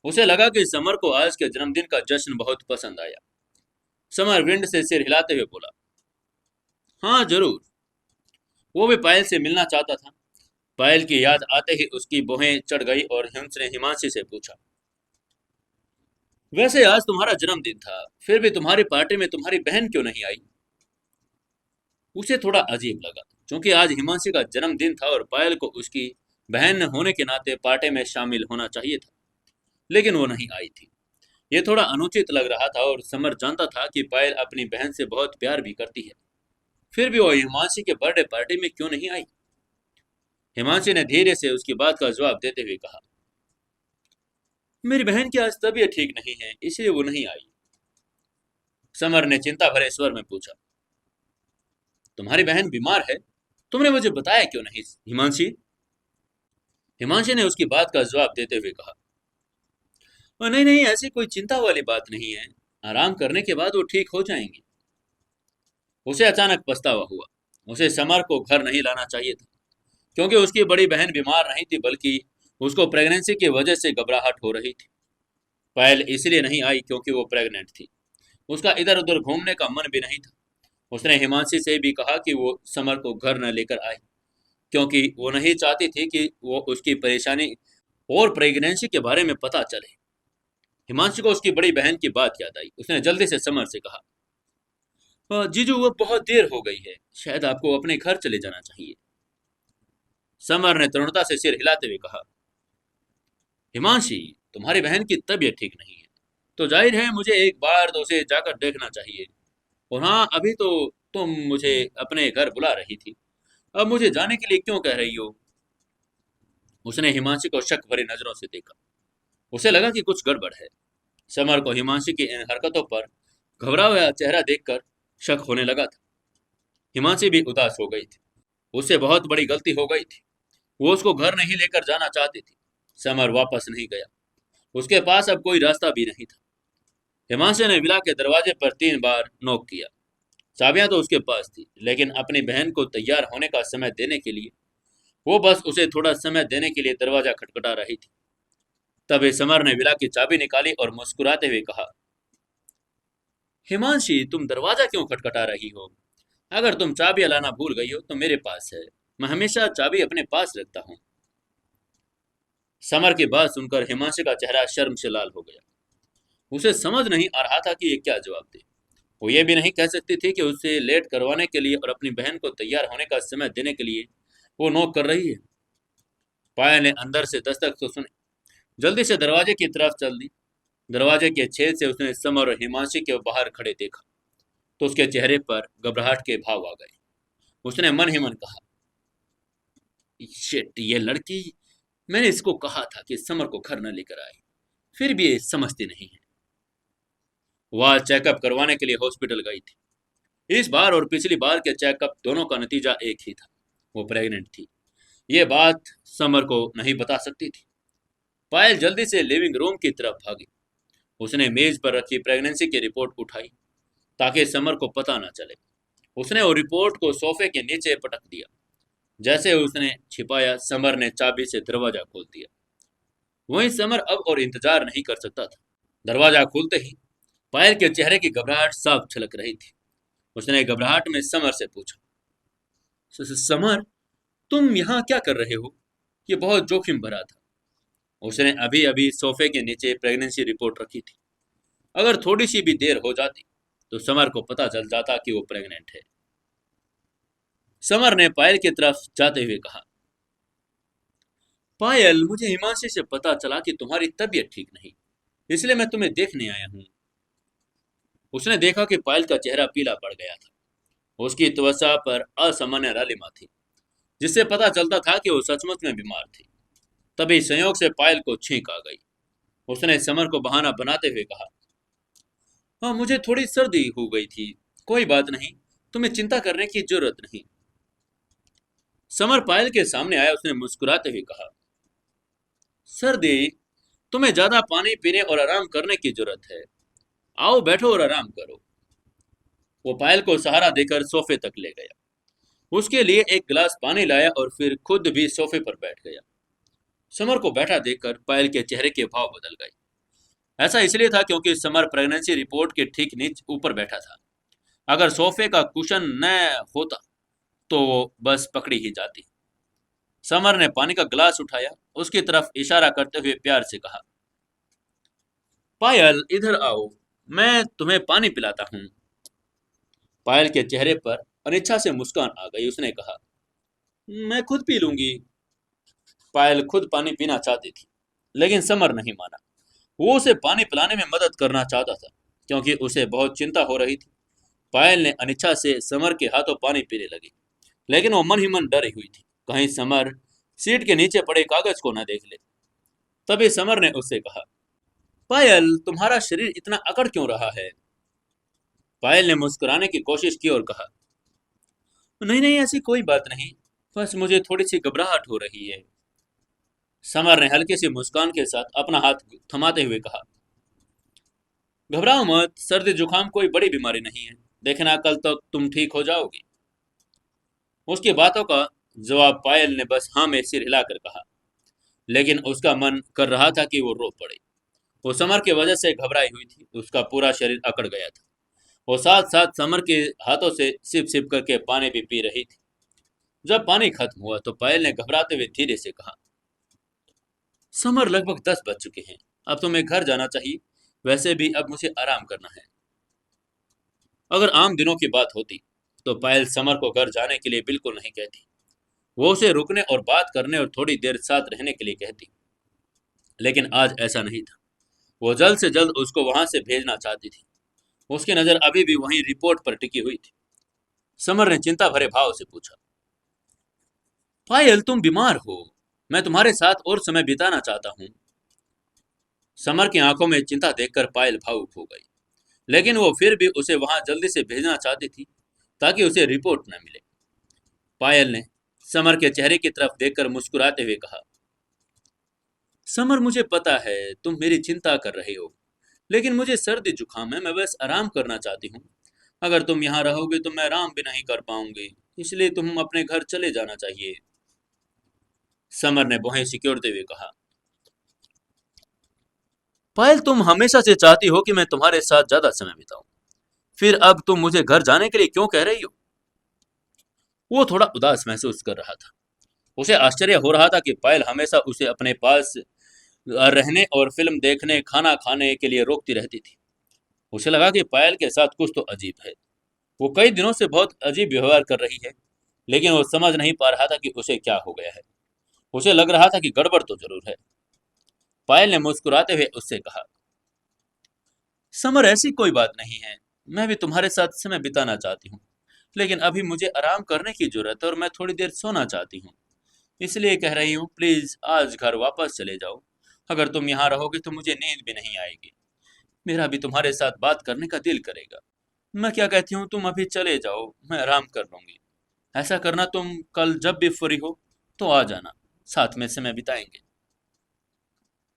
[SPEAKER 1] उसे लगा कि समर को आज के जन्मदिन का जश्न बहुत पसंद आया। समर विंड से सिर हिलाते हुए बोला, हाँ जरूर। वो भी पायल से मिलना चाहता था। पायल की याद आते ही उसकी भौहें चढ़ गई और उसने हिमांशी से पूछा, वैसे आज तुम्हारा जन्मदिन था, फिर भी तुम्हारी पार्टी में तुम्हारी बहन क्यों नहीं आई? उसे थोड़ा अजीब लगा, क्योंकि आज हिमांशी का जन्मदिन था और पायल को उसकी बहन होने के नाते पार्टी में शामिल होना चाहिए था, लेकिन वो नहीं आई थी। ये थोड़ा अनुचित लग रहा था और समर जानता था कि पायल अपनी बहन से बहुत प्यार भी करती है, फिर भी वो हिमांशी के बर्थडे पार्टी में क्यों नहीं आई। हिमांशी ने धीरे से उसकी बात का जवाब देते हुए कहा, मेरी बहन की आज तबीयत ठीक नहीं है, इसलिए वो नहीं आई। समर ने चिंता भरे स्वर में पूछा, तुम्हारी बहन बीमार है? तुमने मुझे बताया क्यों नहीं, हिमांशी? हिमांशी ने उसकी बात का जवाब देते हुए कहा, नहीं नहीं, ऐसी कोई चिंता वाली बात नहीं है, आराम करने के बाद वो ठीक हो जाएंगी। उसे अचानक पछतावा हुआ। उसे समर को घर नहीं लाना चाहिए था, क्योंकि उसकी बड़ी बहन बीमार नहीं थी, बल्कि उसको प्रेगनेंसी की वजह से घबराहट हो रही थी। पायल इसलिए नहीं आई क्योंकि वो प्रेग्नेंट थी। उसका इधर उधर घूमने का मन भी नहीं था। उसने हिमांशी से भी कहा कि वो समर को घर न लेकर आए, क्योंकि वो नहीं चाहती थी कि वो उसकी परेशानी और प्रेगनेंसी के बारे में पता चले। हिमांशी को उसकी बड़ी बहन की बात याद आई। उसने जल्दी से समर से कहा, जीजू वो बहुत देर हो गई है, शायद आपको अपने घर चले जाना चाहिए। समर ने तरुणता से सिर हिलाते हुए कहा, हिमांशी, तुम्हारी बहन की तबीयत ठीक नहीं है, तो जाहिर है मुझे एक बार तो उसे जाकर देखना चाहिए। और हाँ, अभी तो तुम मुझे अपने घर बुला रही थी, अब मुझे जाने के लिए क्यों कह रही हो? उसने हिमांशी को शक भरी नजरों से देखा। उसे लगा कि कुछ गड़बड़ है। समर को हिमांशी की इन हरकतों पर घबरा हुआ चेहरा देखकर शक होने लगा था। हिमांशी भी उदास हो गई थी। उससे बहुत बड़ी गलती हो गई थी। वो उसको घर नहीं लेकर जाना चाहती थी। समर वापस नहीं गया। उसके पास अब कोई रास्ता भी नहीं था। हिमांशी ने विला के दरवाजे पर 3 बार नॉक किया। चाबियां तो उसके पास थी, लेकिन अपनी बहन को तैयार होने का समय देने के लिए वो बस उसे थोड़ा समय देने के लिए दरवाजा खटखटा रही थी। तभी समर ने विला की चाबी निकाली और मुस्कुराते हुए कहा, हिमांशी, तुम दरवाजा क्यों खटखटा रही हो? अगर तुम चाबी लाना भूल गई हो तो मेरे पास है, मैं हमेशा चाबी अपने पास रखता हूँ। समर की बात सुनकर हिमांशी का चेहरा शर्म से लाल हो गया। उसे समझ नहीं आ रहा था कि ये क्या जवाब दे। वो ये भी नहीं कह सकती थी कि उसे लेट करवाने के लिए और अपनी बहन को तैयार होने का समय देने के लिए वो नोक कर रही है। पाया ने अंदर से दस्तक तो सुनी, जल्दी से दरवाजे की तरफ चल दी। दरवाजे के छेद से उसने समर और हिमांशी के बाहर खड़े देखा, तो उसके चेहरे पर घबराहट के भाव आ गए। उसने मन ही मन कहा, शिट, ये लड़की, मैंने इसको कहा था कि समर को घर न लेकर आए, फिर भी ये समझती नहीं है। वह चेकअप करवाने के लिए हॉस्पिटल गई थी। इस बार और पिछली बार के चेकअप दोनों का नतीजा एक ही था, वो प्रेग्नेंट थी। ये बात समर को नहीं बता सकती थी। पायल जल्दी से लिविंग रूम की तरफ भागी। उसने मेज पर रखी प्रेगनेंसी की रिपोर्ट उठाई, ताकि समर को पता न चले। उसने वो रिपोर्ट को सोफे के नीचे पटक दिया। जैसे उसने छिपाया, समर ने चाबी से दरवाजा खोल दिया। वहीं समर अब और इंतजार नहीं कर सकता था। दरवाजा खुलते ही पायल के चेहरे की घबराहट साफ झलक रही थी। उसने घबराहट में समर से पूछा, समर, तुम यहाँ क्या कर रहे हो? ये बहुत जोखिम भरा था। उसने अभी अभी सोफे के नीचे प्रेगनेंसी रिपोर्ट रखी थी। अगर थोड़ी सी भी देर हो जाती तो समर को पता चल जाता कि वो प्रेग्नेंट है। समर ने पायल की तरफ जाते हुए कहा, पायल, मुझे हिमांशी से पता चला कि तुम्हारी तबीयत ठीक नहीं, इसलिए मैं तुम्हें देखने आया हूँ। उसने देखा कि पायल का चेहरा पीला पड़ गया था। उसकी त्वचा पर असामान्य लालिमा थी, जिससे पता चलता था कि वो सचमुच में बीमार थी। तभी संयोग से पायल को छींक आ गई। उसने समर को बहाना बनाते हुए कहा, हाँ, मुझे थोड़ी सर्दी हो गई थी, कोई बात नहीं, तुम्हें चिंता करने की जरूरत नहीं। समर पायल के सामने आया। उसने मुस्कुराते हुए कहा, सर्दी, तुम्हें ज्यादा पानी पीने और आराम करने की जरूरत है। आओ बैठो और आराम करो। वो पायल को सहारा देकर सोफे तक ले गया। उसके लिए एक गिलास पानी लाया और फिर खुद भी सोफे पर बैठ गया। समर को बैठा देखकर पायल के चेहरे के भाव बदल गए। ऐसा इसलिए था क्योंकि समर प्रेगनेंसी रिपोर्ट के ठीक नीचे ऊपर बैठा था। अगर सोफे का कुशन न होता तो वो बस पकड़ी ही जाती। समर ने पानी का गिलास उठाया, उसकी तरफ इशारा करते हुए प्यार से कहा, पायल, इधर आओ, मैं तुम्हें पानी पिलाता हूँ। पायल के चेहरे पर अनिच्छा से मुस्कान आ गई। उसने कहा, मैं खुद पी लूंगी। पायल खुद पानी पीना चाहती थी, लेकिन समर नहीं माना। वो उसे पानी पिलाने में मदद करना चाहता था, क्योंकि उसे बहुत चिंता हो रही थी। पायल ने अनिच्छा से समर के हाथों पानी पीने लगी, लेकिन वो मन ही मन डरी हुई थी, कहीं समर सीट के नीचे पड़े कागज को न देख ले। तभी समर ने उससे कहा, पायल, तुम्हारा शरीर इतना अकड़ क्यों रहा है? पायल ने मुस्कुराने की कोशिश की और कहा, नहीं नहीं, ऐसी कोई बात नहीं, बस मुझे थोड़ी सी घबराहट हो रही है। समर ने हल्की सी मुस्कान के साथ अपना हाथ थमाते हुए कहा, घबराओ मत, सर्दी जुकाम कोई बड़ी बीमारी नहीं है, देखना कल तक तुम ठीक हो जाओगी। उसकी बातों का जवाब पायल ने बस हाँ में सिर हिलाकर कहा, लेकिन उसका मन कर रहा था कि वो रो पड़े। वो समर की वजह से घबराई हुई थी, उसका पूरा शरीर अकड़ गया था। वो साथ साथ समर के हाथों से सिप सिप करके पानी भी पी रही थी। जब पानी खत्म हुआ तो पायल ने घबराते हुए धीरे से कहा, समर, लगभग 10 बज चुके हैं, अब तुम्हें घर जाना चाहिए, वैसे भी अब मुझे आराम करना है। अगर आम दिनों की बात होती तो पायल समर को घर जाने के लिए बिल्कुल नहीं कहती। वो उसे रुकने और बात करने और थोड़ी देर साथ रहने के लिए कहती। लेकिन आज ऐसा नहीं था। वो जल्द से जल्द उसको वहां से भेजना चाहती थी। उसकी नजर अभी भी वहीं रिपोर्ट पर टिकी हुई थी। समर ने चिंता भरे भाव से पूछा, पायल, तुम बीमार हो? मैं तुम्हारे साथ और समय बिताना चाहता हूँ। समर की आंखों में चिंता देखकर पायल भावुक हो गई, लेकिन वो फिर भी उसे वहां जल्दी से भेजना चाहती थी ताकि उसे रिपोर्ट न मिले। पायल ने समर के चेहरे की तरफ देखकर मुस्कुराते हुए कहा, समर, मुझे पता है तुम मेरी चिंता कर रहे हो, लेकिन मुझे सर्दी जुकाम है, मैं बस आराम करना चाहती हूँ। अगर तुम यहाँ रहोगे तो मैं आराम भी नहीं कर पाऊंगी, इसलिए तुम अपने घर चले जाना चाहिए। समर ने भौहें सिकोड़ते हुए कहा, पायल, तुम हमेशा से चाहती हो कि मैं तुम्हारे साथ ज्यादा समय बिताऊं, फिर अब तुम मुझे घर जाने के लिए क्यों कह रही हो? वो थोड़ा उदास महसूस कर रहा था। उसे आश्चर्य हो रहा था कि पायल हमेशा उसे अपने पास रहने और फिल्म देखने, खाना खाने के लिए रोकती रहती थी। उसे लगा कि पायल के साथ कुछ तो अजीब है। वो कई दिनों से बहुत अजीब व्यवहार कर रही है, लेकिन वो समझ नहीं पा रहा था कि उसे क्या हो गया है। उसे लग रहा था कि गड़बड़ तो जरूर है। पायल ने मुस्कुराते हुए उससे कहा, समर, ऐसी कोई बात नहीं है, मैं भी तुम्हारे साथ समय बिताना चाहती हूँ, लेकिन अभी मुझे आराम करने की जरूरत है और मैं थोड़ी देर सोना चाहती हूँ, इसलिए कह रही हूँ, प्लीज आज घर वापस चले जाओ। अगर तुम यहाँ रहोगे तो मुझे नींद भी नहीं आएगी, मेरा भी तुम्हारे साथ बात करने का दिल करेगा। मैं क्या कहती हूँ, तुम अभी चले जाओ, मैं आराम कर लूंगी। ऐसा करना, तुम कल जब भी फ्री हो तो आ जाना, साथ में समय बिताएंगे।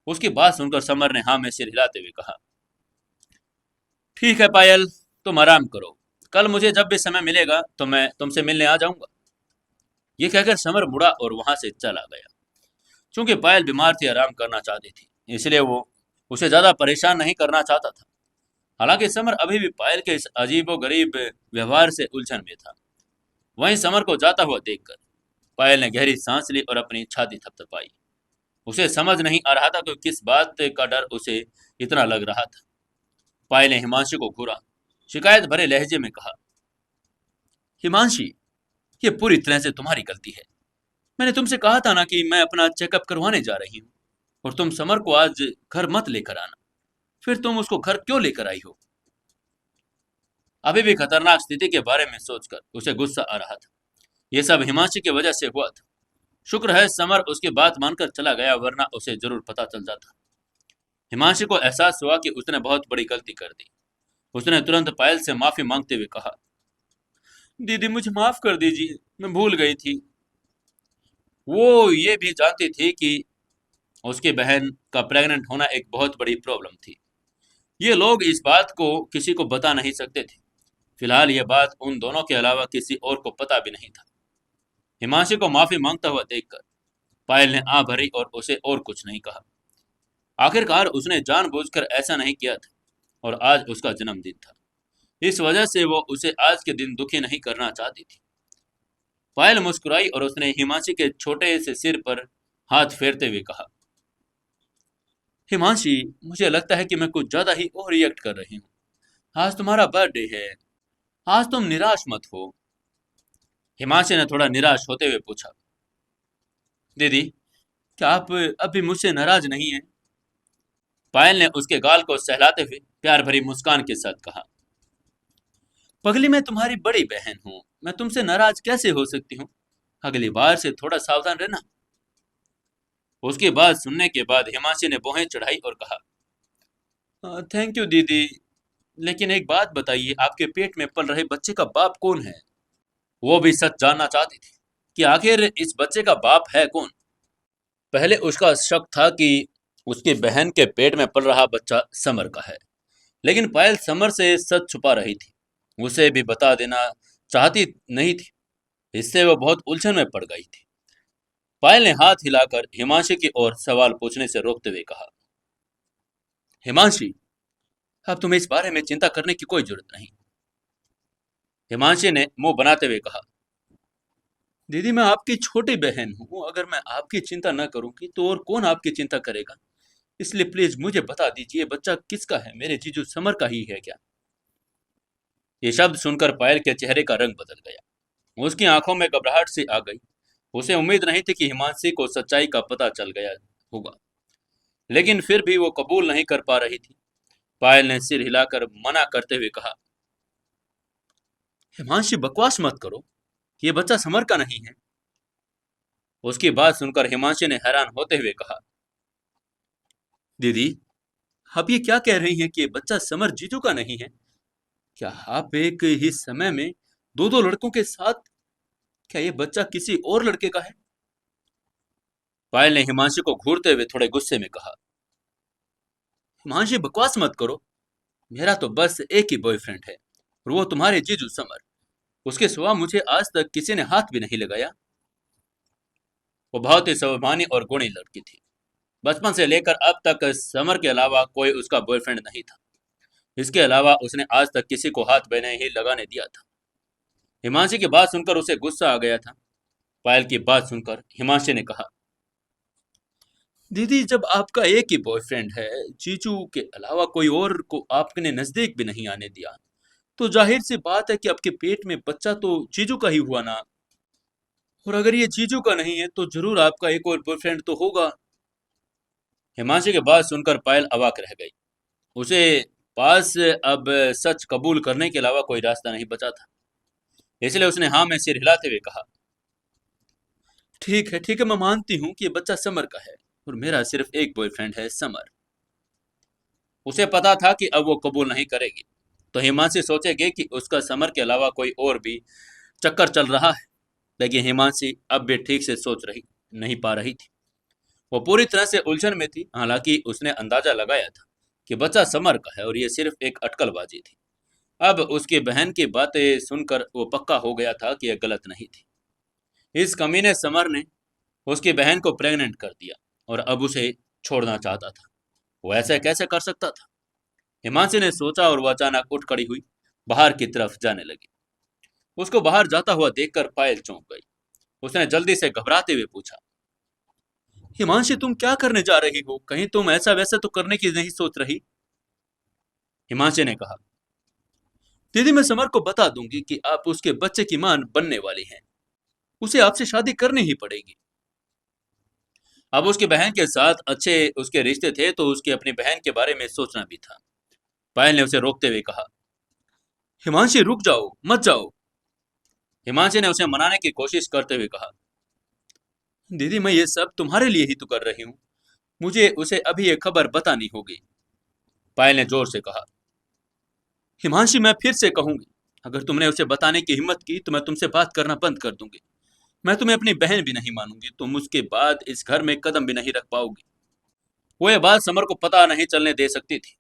[SPEAKER 1] उसकी बात सुनकर समर ने हाँ में सिर हिलाते हुए कहा, ठीक है पायल, तुम आराम करो, कल मुझे जब भी समय मिलेगा तो मैं तुमसे मिलने आ जाऊंगा। ये कहकर समर मुड़ा और वहां से चला गया। चूंकि पायल बीमार थी, आराम करना चाहती थी, इसलिए वो उसे ज्यादा परेशान नहीं करना चाहता था। हालांकि समर अभी भी पायल के इस अजीबो गरीब व्यवहार से उलझन में था। वहीं समर को जाता हुआ देखकर पायल ने गहरी सांस ली और अपनी छाती थपथपाई। उसे समझ नहीं आ रहा था कि किस बात का डर उसे इतना लग रहा था। पायल ने हिमांशु को घूरा, शिकायत भरे लहजे में कहा, हिमांशी, ये पूरी तरह से तुम्हारी गलती है। मैंने तुमसे कहा था ना कि मैं अपना चेकअप करवाने जा रही हूँ, और तुम समर को आज घर मत लेकर आना, फिर तुम उसको घर क्यों लेकर आई हो? अभी भी खतरनाक स्थिति के बारे में सोचकर उसे गुस्सा आ रहा था। यह सब हिमांशी की वजह से हुआ था। शुक्र है समर उसकी बात मानकर चला गया, वरना उसे जरूर पता चल जाता। हिमांशी को एहसास हुआ कि उसने बहुत बड़ी गलती कर दी। उसने तुरंत पायल से माफी मांगते हुए कहा, दीदी, मुझे माफ कर दीजिए, मैं भूल गई थी। वो ये भी जानती थी कि उसकी बहन का प्रेग्नेंट होना एक बहुत बड़ी प्रॉब्लम थी। ये लोग इस बात को किसी को बता नहीं सकते थे। फिलहाल यह बात उन दोनों के अलावा किसी और को पता भी नहीं था। हिमांशु को माफी मांगता हुआ देखकर पायल ने आह भरी और उसे और कुछ नहीं कहा। आखिरकार उसने जानबूझकर ऐसा नहीं किया था, और आज उसका जन्मदिन था। इस वजह से वो उसे आज के दिन दुखी नहीं करना चाहती थी। पायल मुस्कुराई और उसने हिमांशी के छोटे से सिर पर हाथ फेरते हुए कहा, हिमांशी, मुझे लगता है कि मैं कुछ ज्यादा ही ओवर रिएक्ट कर रही हूँ। आज तुम्हारा बर्थडे है, आज तुम निराश मत हो। हिमांशी ने थोड़ा निराश होते हुए पूछा, दीदी, क्या आप अभी मुझसे नाराज नहीं हैं? पायल ने उसके गाल को सहलाते हुए प्यार भरी मुस्कान के साथ कहा, पगली, मैं तुम्हारी बड़ी बहन हूँ, मैं तुमसे नाराज कैसे हो सकती हूँ? अगली बार से थोड़ा सावधान रहना। उसकी बात सुनने के बाद हिमांशी ने भौहें चढ़ाई और कहा, थैंक यू दीदी, लेकिन एक बात बताइए, आपके पेट में पल रहे बच्चे का बाप कौन है? वो भी सच जानना चाहती थी कि आखिर इस बच्चे का बाप है कौन। पहले उसका शक था कि उसकी बहन के पेट में पल रहा बच्चा समर का है, लेकिन पायल समर से सच छुपा रही थी, उसे भी बता देना चाहती नहीं थी। इससे वो बहुत उलझन में पड़ गई थी। पायल ने हाथ हिलाकर हिमांशी की ओर सवाल पूछने से रोकते हुए कहा, हिमांशी, अब तुम्हें इस बारे में चिंता करने की कोई जरूरत नहीं। हिमांशी ने मुंह बनाते हुए कहा, दीदी मैं आपकी छोटी बहन हूँ, अगर मैं आपकी चिंता न करूंगी तो और कौन आपकी चिंता करेगा? इसलिए प्लीज मुझे बता दीजिए, बच्चा किसका है? मेरे जीजू समर का ही है क्या? ये शब्द सुनकर पायल के चेहरे का रंग बदल गया। उसकी आंखों में घबराहट सी आ गई। उसे उम्मीद नहीं थी कि हिमांशी को सच्चाई का पता चल गया होगा, लेकिन फिर भी वो कबूल नहीं कर पा रही थी। पायल ने सिर हिलाकर मना करते हुए कहा, हिमांशी बकवास मत करो, ये बच्चा समर का नहीं है। उसकी बात सुनकर हिमांशी ने हैरान होते हुए कहा, दीदी आप ये क्या कह रही हैं कि ये बच्चा समर जीजू का नहीं है? क्या आप एक ही समय में दो दो लड़कों के साथ, क्या ये बच्चा किसी और लड़के का है? पायल ने हिमांशी को घूरते हुए थोड़े गुस्से में कहा, हिमांशी बकवास मत करो, मेरा तो बस एक ही बॉयफ्रेंड है और वो तुम्हारे जीजू समर। उसके सिवा मुझे आज तक किसी ने हाथ भी नहीं लगाया। वो बहुत ही स्वाभिमानी और गुणी लड़की थी। बचपन से लेकर अब तक समर के अलावा कोई उसका बॉयफ्रेंड नहीं था। इसके अलावा उसने आज तक किसी को हाथ भी नहीं लगाने दिया था। हिमांशी की बात सुनकर उसे गुस्सा आ गया था। पायल की बात सुनकर हिमांशी ने कहा, दीदी जब आपका एक ही बॉयफ्रेंड है, जीजू के अलावा कोई और को आपने नजदीक भी नहीं आने दिया, तो जाहिर सी बात है कि आपके पेट में बच्चा तो जीजू का ही हुआ ना। और अगर ये जीजू का नहीं है तो जरूर आपका एक और बॉयफ्रेंड तो होगा। हिमांशी की बात सुनकर पायल अवाक रह गई। उसे पास अब सच कबूल करने के अलावा कोई रास्ता नहीं बचा था। इसलिए उसने हाँ में सिर हिलाते हुए कहा, ठीक है, मैं मानती हूँ कि ये बच्चा समर का है और मेरा सिर्फ एक बॉयफ्रेंड है, समर। उसे पता था कि अब वो कबूल नहीं करेगी तो हिमांशी सोचेगी कि उसका समर के अलावा कोई और भी चक्कर चल रहा है। लेकिन हिमांशी अब भी ठीक से सोच रही नहीं पा रही थी। वो पूरी तरह से उलझन में थी। हालांकि उसने अंदाजा लगाया था कि बच्चा समर का है और ये सिर्फ एक अटकलबाजी थी। अब उसकी बहन की बातें सुनकर वो पक्का हो गया था कि यह गलत नहीं थी। इस कमीने समर ने उसकी बहन को प्रेग्नेंट कर दिया और अब उसे छोड़ना चाहता था। वो ऐसा कैसे कर सकता था? हिमांशी ने सोचा और वो अचानक उठ खड़ी हुई बाहर की तरफ जाने लगी। उसको बाहर जाता हुआ देखकर पायल चौंक गई। उसने जल्दी से घबराते हुए पूछा, हिमांशी तुम क्या करने जा रही हो? कहीं तुम ऐसा वैसा तो करने की नहीं सोच रही? हिमांशी ने कहा, दीदी मैं समर को बता दूंगी कि आप उसके बच्चे की मां बनने वाली हैं। उसे आपसे शादी करनी ही पड़ेगी। अब उसकी बहन के साथ अच्छे उसके रिश्ते थे तो उसकी अपनी बहन के बारे में सोचना भी था। पायल ने उसे रोकते हुए कहा, हिमांशी रुक जाओ, मत जाओ। हिमांशी ने उसे मनाने की कोशिश करते हुए कहा, दीदी मैं ये सब तुम्हारे लिए ही तो कर रही हूँ, मुझे उसे अभी ये खबर बतानी होगी। पायल ने जोर से कहा, हिमांशी मैं फिर से कहूंगी, अगर तुमने उसे बताने की हिम्मत की तो मैं तुमसे बात करना बंद कर दूंगी। मैं तुम्हें अपनी बहन भी नहीं मानूंगी, तुम उसके बाद इस घर में कदम भी नहीं रख पाओगी। वो ये बात समर को पता नहीं चलने दे सकती थी,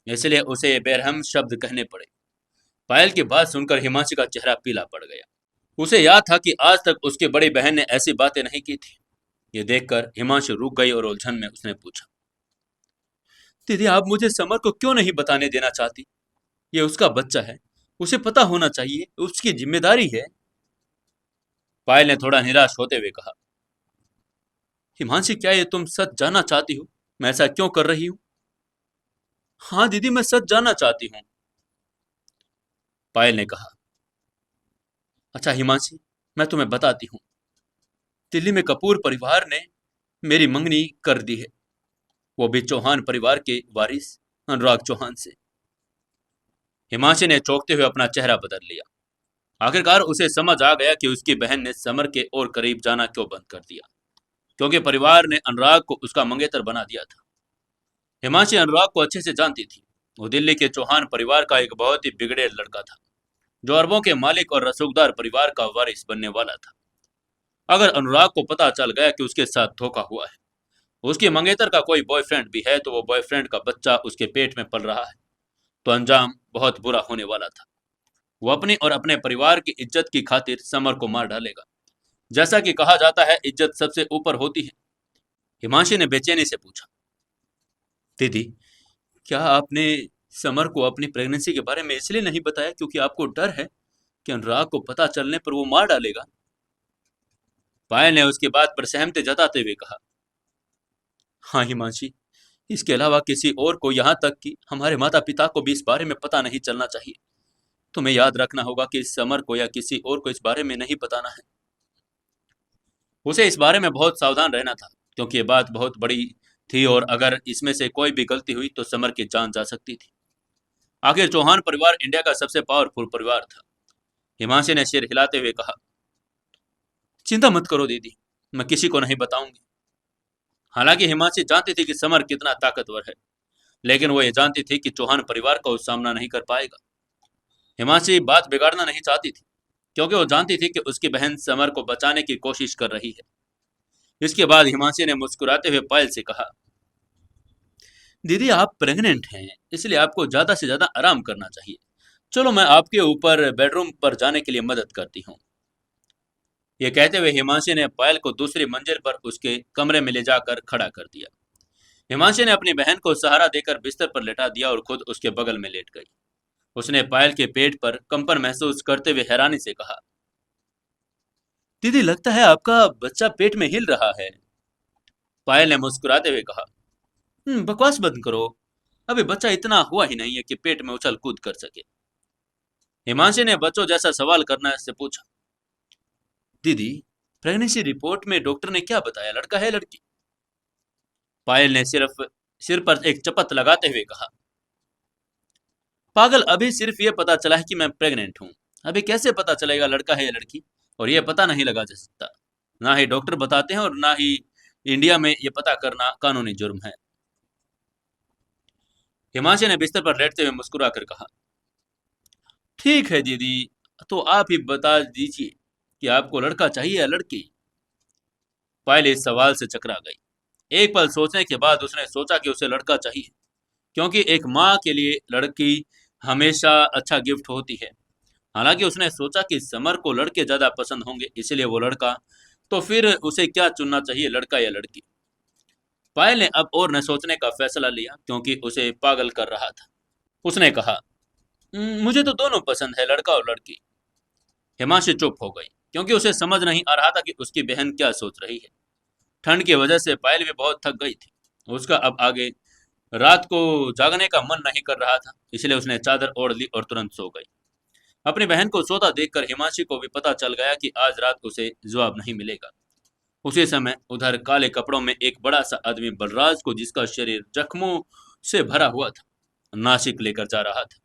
[SPEAKER 1] इसलिए उसे ये बेरहम शब्द कहने पड़े। पायल की बात सुनकर हिमांशी का चेहरा पीला पड़ गया। उसे याद था कि आज तक उसकी बड़ी बहन ने ऐसी बातें नहीं की थी। ये देखकर हिमांशी रुक गई और उलझन में उसने पूछा, दीदी आप मुझे समर को क्यों नहीं बताने देना चाहती? ये उसका बच्चा है, उसे पता होना चाहिए, उसकी जिम्मेदारी है। पायल ने थोड़ा निराश होते हुए कहा, हिमांशी क्या ये तुम सच जानना चाहती हो मैं ऐसा क्यों कर रही हूँ? हाँ दीदी मैं सच जानना चाहती हूँ, पायल ने कहा। अच्छा हिमांशी, मैं तुम्हें बताती हूँ, दिल्ली में कपूर परिवार ने मेरी मंगनी कर दी है, वो भी चौहान परिवार के वारिस अनुराग चौहान से। हिमांशी ने चौंकते हुए अपना चेहरा बदल लिया। आखिरकार उसे समझ आ गया कि उसकी बहन ने समर के और करीब जाना क्यों बंद कर दिया। क्योंकि परिवार ने अनुराग को उसका मंगेतर बना दिया था। हिमांशी अनुराग को अच्छे से जानती थी। वो दिल्ली के चौहान परिवार का एक बहुत ही बिगड़े लड़का था, जो अरबों के मालिक और रसूखदार परिवार का वारिस बनने वाला था। अगर अनुराग को पता चल गया कि उसके साथ धोखा हुआ है, उसकी मंगेतर का कोई बॉयफ्रेंड भी है, तो वो बॉयफ्रेंड का बच्चा उसके पेट में पल रहा है, तो अंजाम बहुत बुरा होने वाला था। वो अपनी और अपने परिवार की इज्जत की खातिर समर को मार डालेगा। जैसा कि कहा जाता है, इज्जत सबसे ऊपर होती है। हिमांशी ने बेचैनी से पूछा, दीदी, क्या आपने समर को अपनी प्रेगनेंसी के बारे में इसलिए नहीं बताया क्योंकि आपको डर है कि अनुराग को पता चलने पर वो मार डालेगा? पायल ने उसकी बात पर सहमति जताते हुए कहा, हाँ हिमांशी, इसके अलावा किसी और को, यहाँ तक कि हमारे माता पिता को भी इस बारे में पता नहीं चलना चाहिए। तुम्हें याद रखना होगा कि समर को या किसी और को इस बारे में नहीं बताना है। उसे इस बारे में बहुत सावधान रहना था, क्योंकि ये बात बहुत बड़ी थी और अगर इसमें से कोई भी गलती हुई तो समर की जान जा सकती थी। आखिर चौहान परिवार इंडिया का सबसे पावरफुल परिवार था। हिमांशी ने सिर हिलाते हुए कहा, चिंता मत करो दीदी, मैं किसी को नहीं बताऊंगी। हालांकि हिमांशी जानती थी कि समर कितना ताकतवर है, लेकिन वो ये जानती थी कि चौहान परिवार का वो सामना नहीं कर पाएगा। हिमांशी बात बिगाड़ना नहीं चाहती थी, क्योंकि वो जानती थी कि उसकी बहन समर को बचाने की कोशिश कर रही है। इसके बाद हिमांशी ने मुस्कुराते हुए पायल से कहा, दीदी, आप प्रेग्नेंट हैं, इसलिए आपको ज्यादा से ज्यादा आराम करना चाहिए। चलो, मैं आपके ऊपर बेडरूम पर जाने के लिए मदद करती हूँ। ये कहते हुए हिमांशी ने पायल को दूसरी मंजिल पर उसके कमरे में ले जाकर खड़ा कर दिया। हिमांशी ने अपनी बहन को सहारा देकर बिस्तर पर लेटा दिया और खुद उसके बगल में लेट गई। उसने पायल के पेट पर कंपन महसूस करते हुए हैरानी से कहा, दीदी, लगता है आपका बच्चा पेट में हिल रहा है। पायल ने मुस्कुराते हुए कहा, बकवास बंद करो, अभी बच्चा इतना हुआ ही नहीं है कि पेट में उछल कूद कर सके। हिमांशी ने बच्चों जैसा सवाल करने से पूछा, दीदी, प्रेगनेंसी रिपोर्ट में डॉक्टर ने क्या बताया, लड़का है लड़की? पायल ने सिर्फ सिर पर एक चपत लगाते हुए कहा, पागल, अभी सिर्फ ये पता चला है कि मैं प्रेग्नेंट हूँ। अभी कैसे पता चलेगा लड़का है या लड़की? और ये पता नहीं लगा जा सकता। ना ही डॉक्टर बताते हैं और ना ही इंडिया में ये पता करना कानूनी जुर्म है। हिमांशी ने बिस्तर पर लेटते हुए मुस्कुरा कर कहा, ठीक है दीदी, तो आप ही बता दीजिए कि आपको लड़का चाहिए या लड़की? पायल इस सवाल से चकरा गई। एक पल सोचने के बाद उसने सोचा कि उसे लड़का चाहिए, क्योंकि एक माँ के लिए लड़की हमेशा अच्छा गिफ्ट होती है। हालांकि उसने सोचा कि समर को लड़के ज्यादा पसंद होंगे, इसलिए वो लड़का, तो फिर उसे क्या चुनना चाहिए, लड़का या लड़की? पायल ने अब और न सोचने का फैसला लिया, क्योंकि उसे पागल कर रहा था। उसने कहा, मुझे तो दोनों पसंद है, लड़का और लड़की। हिमांशी चुप हो गई, क्योंकि उसे समझ नहीं आ रहा था कि उसकी बहन क्या सोच रही है। ठंड की वजह से पायल भी बहुत थक गई थी। उसका अब आगे रात को जागने का मन नहीं कर रहा था, इसलिए उसने चादर ओढ़ ली और तुरंत सो गई। अपनी बहन को सोता देखकर हिमांशी को भी पता चल गया कि आज रात उसे जवाब नहीं मिलेगा। उसी समय उधर काले कपड़ों में एक बड़ा सा आदमी बलराज को, जिसका शरीर जख्मों से भरा हुआ था, नासिक लेकर जा रहा था।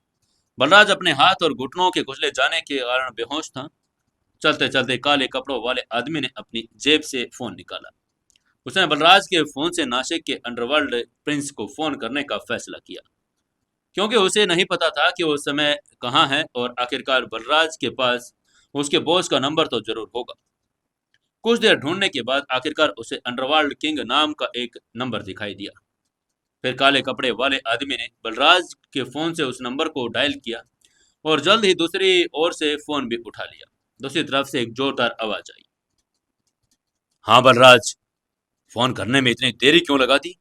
[SPEAKER 1] बलराज अपने हाथ और घुटनों के कुचले जाने के कारण बेहोश था। चलते चलते काले कपड़ों वाले आदमी ने अपनी जेब से फोन निकाला। उसने बलराज के फोन से नासिक के अंडरवर्ल्ड प्रिंस को फोन करने का फैसला किया, क्योंकि उसे नहीं पता था कि वो समय कहाँ है, और आखिरकार बलराज के पास उसके बॉस का नंबर तो जरूर होगा। कुछ देर ढूंढने के बाद आखिरकार उसे अंडरवर्ल्ड किंग नाम का एक नंबर दिखाई दिया। फिर काले कपड़े वाले आदमी ने बलराज के फोन से उस नंबर को डायल किया और जल्द ही दूसरी ओर से फोन भी उठा लिया। दूसरी तरफ से एक जोरदार आवाज आई, हाँ बलराज, फोन करने में इतनी देरी क्यों लगा दी?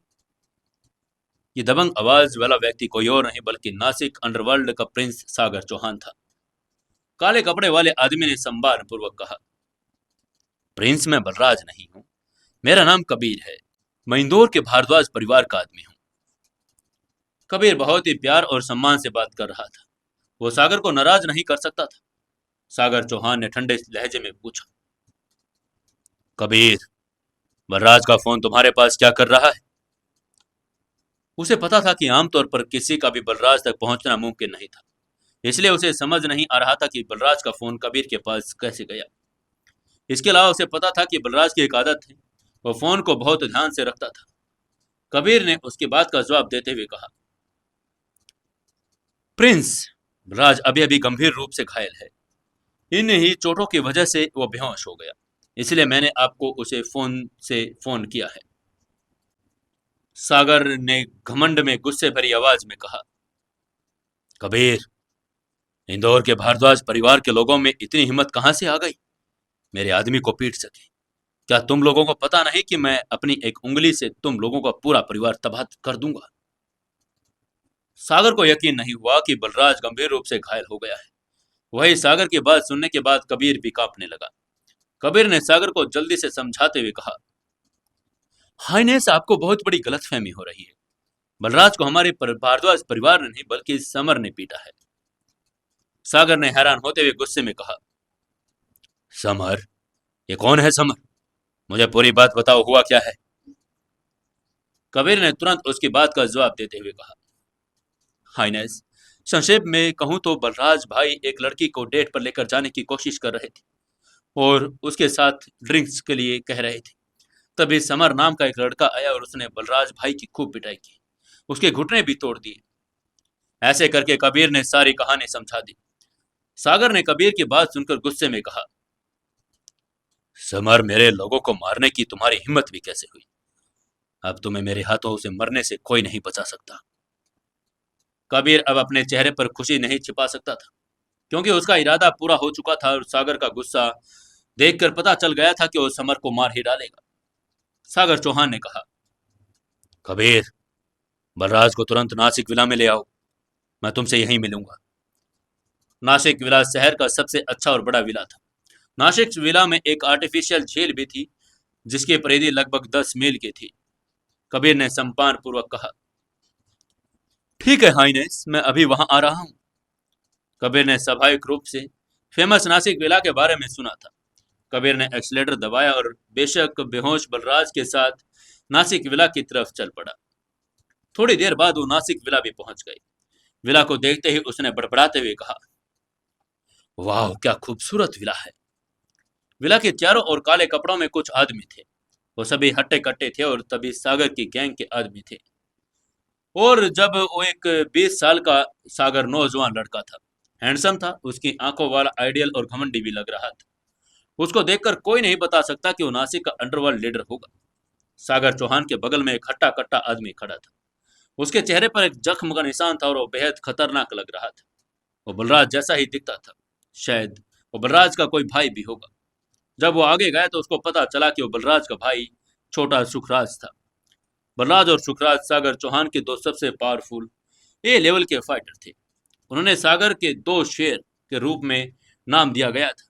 [SPEAKER 1] ये दबंग आवाज वाला व्यक्ति कोई और नहीं बल्कि नासिक अंडरवर्ल्ड का प्रिंस सागर चौहान था। काले कपड़े वाले आदमी ने सम्मान पूर्वक कहा, प्रिंस, मैं बलराज नहीं हूं, मेरा नाम कबीर है। मैं इंदौर के भारद्वाज परिवार का आदमी हूं। कबीर बहुत ही प्यार और सम्मान से बात कर रहा था। वो सागर को नाराज नहीं कर सकता था। सागर चौहान ने ठंडे लहजे में पूछा, कबीर, बलराज का फोन तुम्हारे पास क्या कर रहा है? उसे पता था कि आमतौर पर किसी का भी बलराज तक पहुंचना मुमकिन नहीं था, इसलिए उसे समझ नहीं आ रहा था कि बलराज का फोन कबीर के पास कैसे गया। इसके अलावा उसे पता था कि बलराज की एक आदत है वो फोन को बहुत ध्यान से रखता था। कबीर ने उसकी बात का जवाब देते हुए कहा, प्रिंस, राज अभी अभी गंभीर रूप से घायल है। इन ही चोटों की वजह से वो बेहोश हो गया, इसलिए मैंने आपको उसे फोन किया है। सागर ने घमंड में गुस्से भरी आवाज में कहा, कबीर, इंदौर के भारद्वाज परिवार के लोगों में इतनी हिम्मत कहां से आ गई मेरे आदमी को पीट सके? क्या तुम लोगों को पता नहीं कि मैं अपनी एक उंगली से तुम लोगों का पूरा परिवार तबाह कर दूंगा? सागर को यकीन नहीं हुआ कि बलराज गंभीर रूप से घायल हो गया है। वही सागर की बात सुनने के बाद कबीर भी कांपने लगा। कबीर ने सागर को जल्दी से समझाते हुए कहा, हाइनेस, आपको बहुत बड़ी गलतफहमी हो रही है। बलराज को हमारे भारद्वाज परिवार ने नहीं बल्कि समर ने पीटा है। सागर ने हैरान होते हुए गुस्से में कहा, समर? ये कौन है समर? मुझे पूरी बात बताओ, हुआ क्या है? कबीर ने तुरंत उसकी बात का जवाब देते हुए कहा, हाइनेस, संक्षेप में कहूं तो बलराज भाई एक लड़की को डेट पर लेकर जाने की कोशिश कर रहे थे और उसके साथ ड्रिंक्स के लिए कह रहे थे। तभी समर नाम का एक लड़का आया और उसने बलराज भाई की खूब पिटाई की, उसके घुटने भी तोड़ दिए। ऐसे करके कबीर ने सारी कहानी समझा दी। सागर ने कबीर की बात सुनकर गुस्से में कहा, समर, मेरे लोगों को मारने की तुम्हारी हिम्मत भी कैसे हुई? अब तुम्हें मेरे हाथों से मरने से कोई नहीं बचा सकता। कबीर अब अपने चेहरे पर खुशी नहीं छिपा सकता था, क्योंकि उसका इरादा पूरा हो चुका था और सागर का गुस्सा देखकर पता चल गया था कि वो समर को मार ही डालेगा। सागर चौहान ने कहा, कबीर, बलराज को तुरंत नासिक विला में ले आओ, मैं तुमसे यहीं मिलूंगा। नासिक विला शहर का सबसे अच्छा और बड़ा विला था। नासिक विला में एक आर्टिफिशियल झील भी थी, जिसकी परिधि लगभग 10 मील की थी। कबीर ने सम्मान पूर्वक कहा, ठीक है हाइनेस, मैं अभी वहां आ रहा हूं। कबीर ने स्वाभाविक रूप से फेमस नासिक विला के बारे में सुना था। कबीर ने एक्सीलेटर दबाया और बेशक बेहोश बलराज के साथ नासिक विला की तरफ चल पड़ा। थोड़ी देर बाद वो नासिक विला भी पहुंच गई। विला को देखते ही उसने बड़बड़ाते हुए कहा, वाह, क्या खूबसूरत विला है। विला के चारों ओर काले कपड़ों में कुछ आदमी थे। वो सभी हट्टे कट्टे थे और तभी सागर की गैंग के आदमी थे। और जब वो एक 20 साल का सागर नौजवान लड़का था, हैंडसम था, उसकी आंखों वाला आइडियल और घमंडी भी लग रहा था। उसको देखकर कोई नहीं बता सकता कि वो नासिक का अंडरवर्ल्ड लीडर होगा। सागर चौहान के बगल में एक हट्टा कट्टा आदमी खड़ा था। उसके चेहरे पर एक जख्म का निशान था और वो बेहद खतरनाक लग रहा था। वो बलराज जैसा ही दिखता था। शायद वो बलराज का कोई भाई भी होगा। जब वो आगे गया तो उसको पता चला कि वो बलराज का भाई छोटा सुखराज था। बलराज और सुखराज सागर चौहान के दो सबसे पावरफुल ए लेवल के फाइटर थे। उन्होंने सागर के दो शेर के रूप में नाम दिया गया था।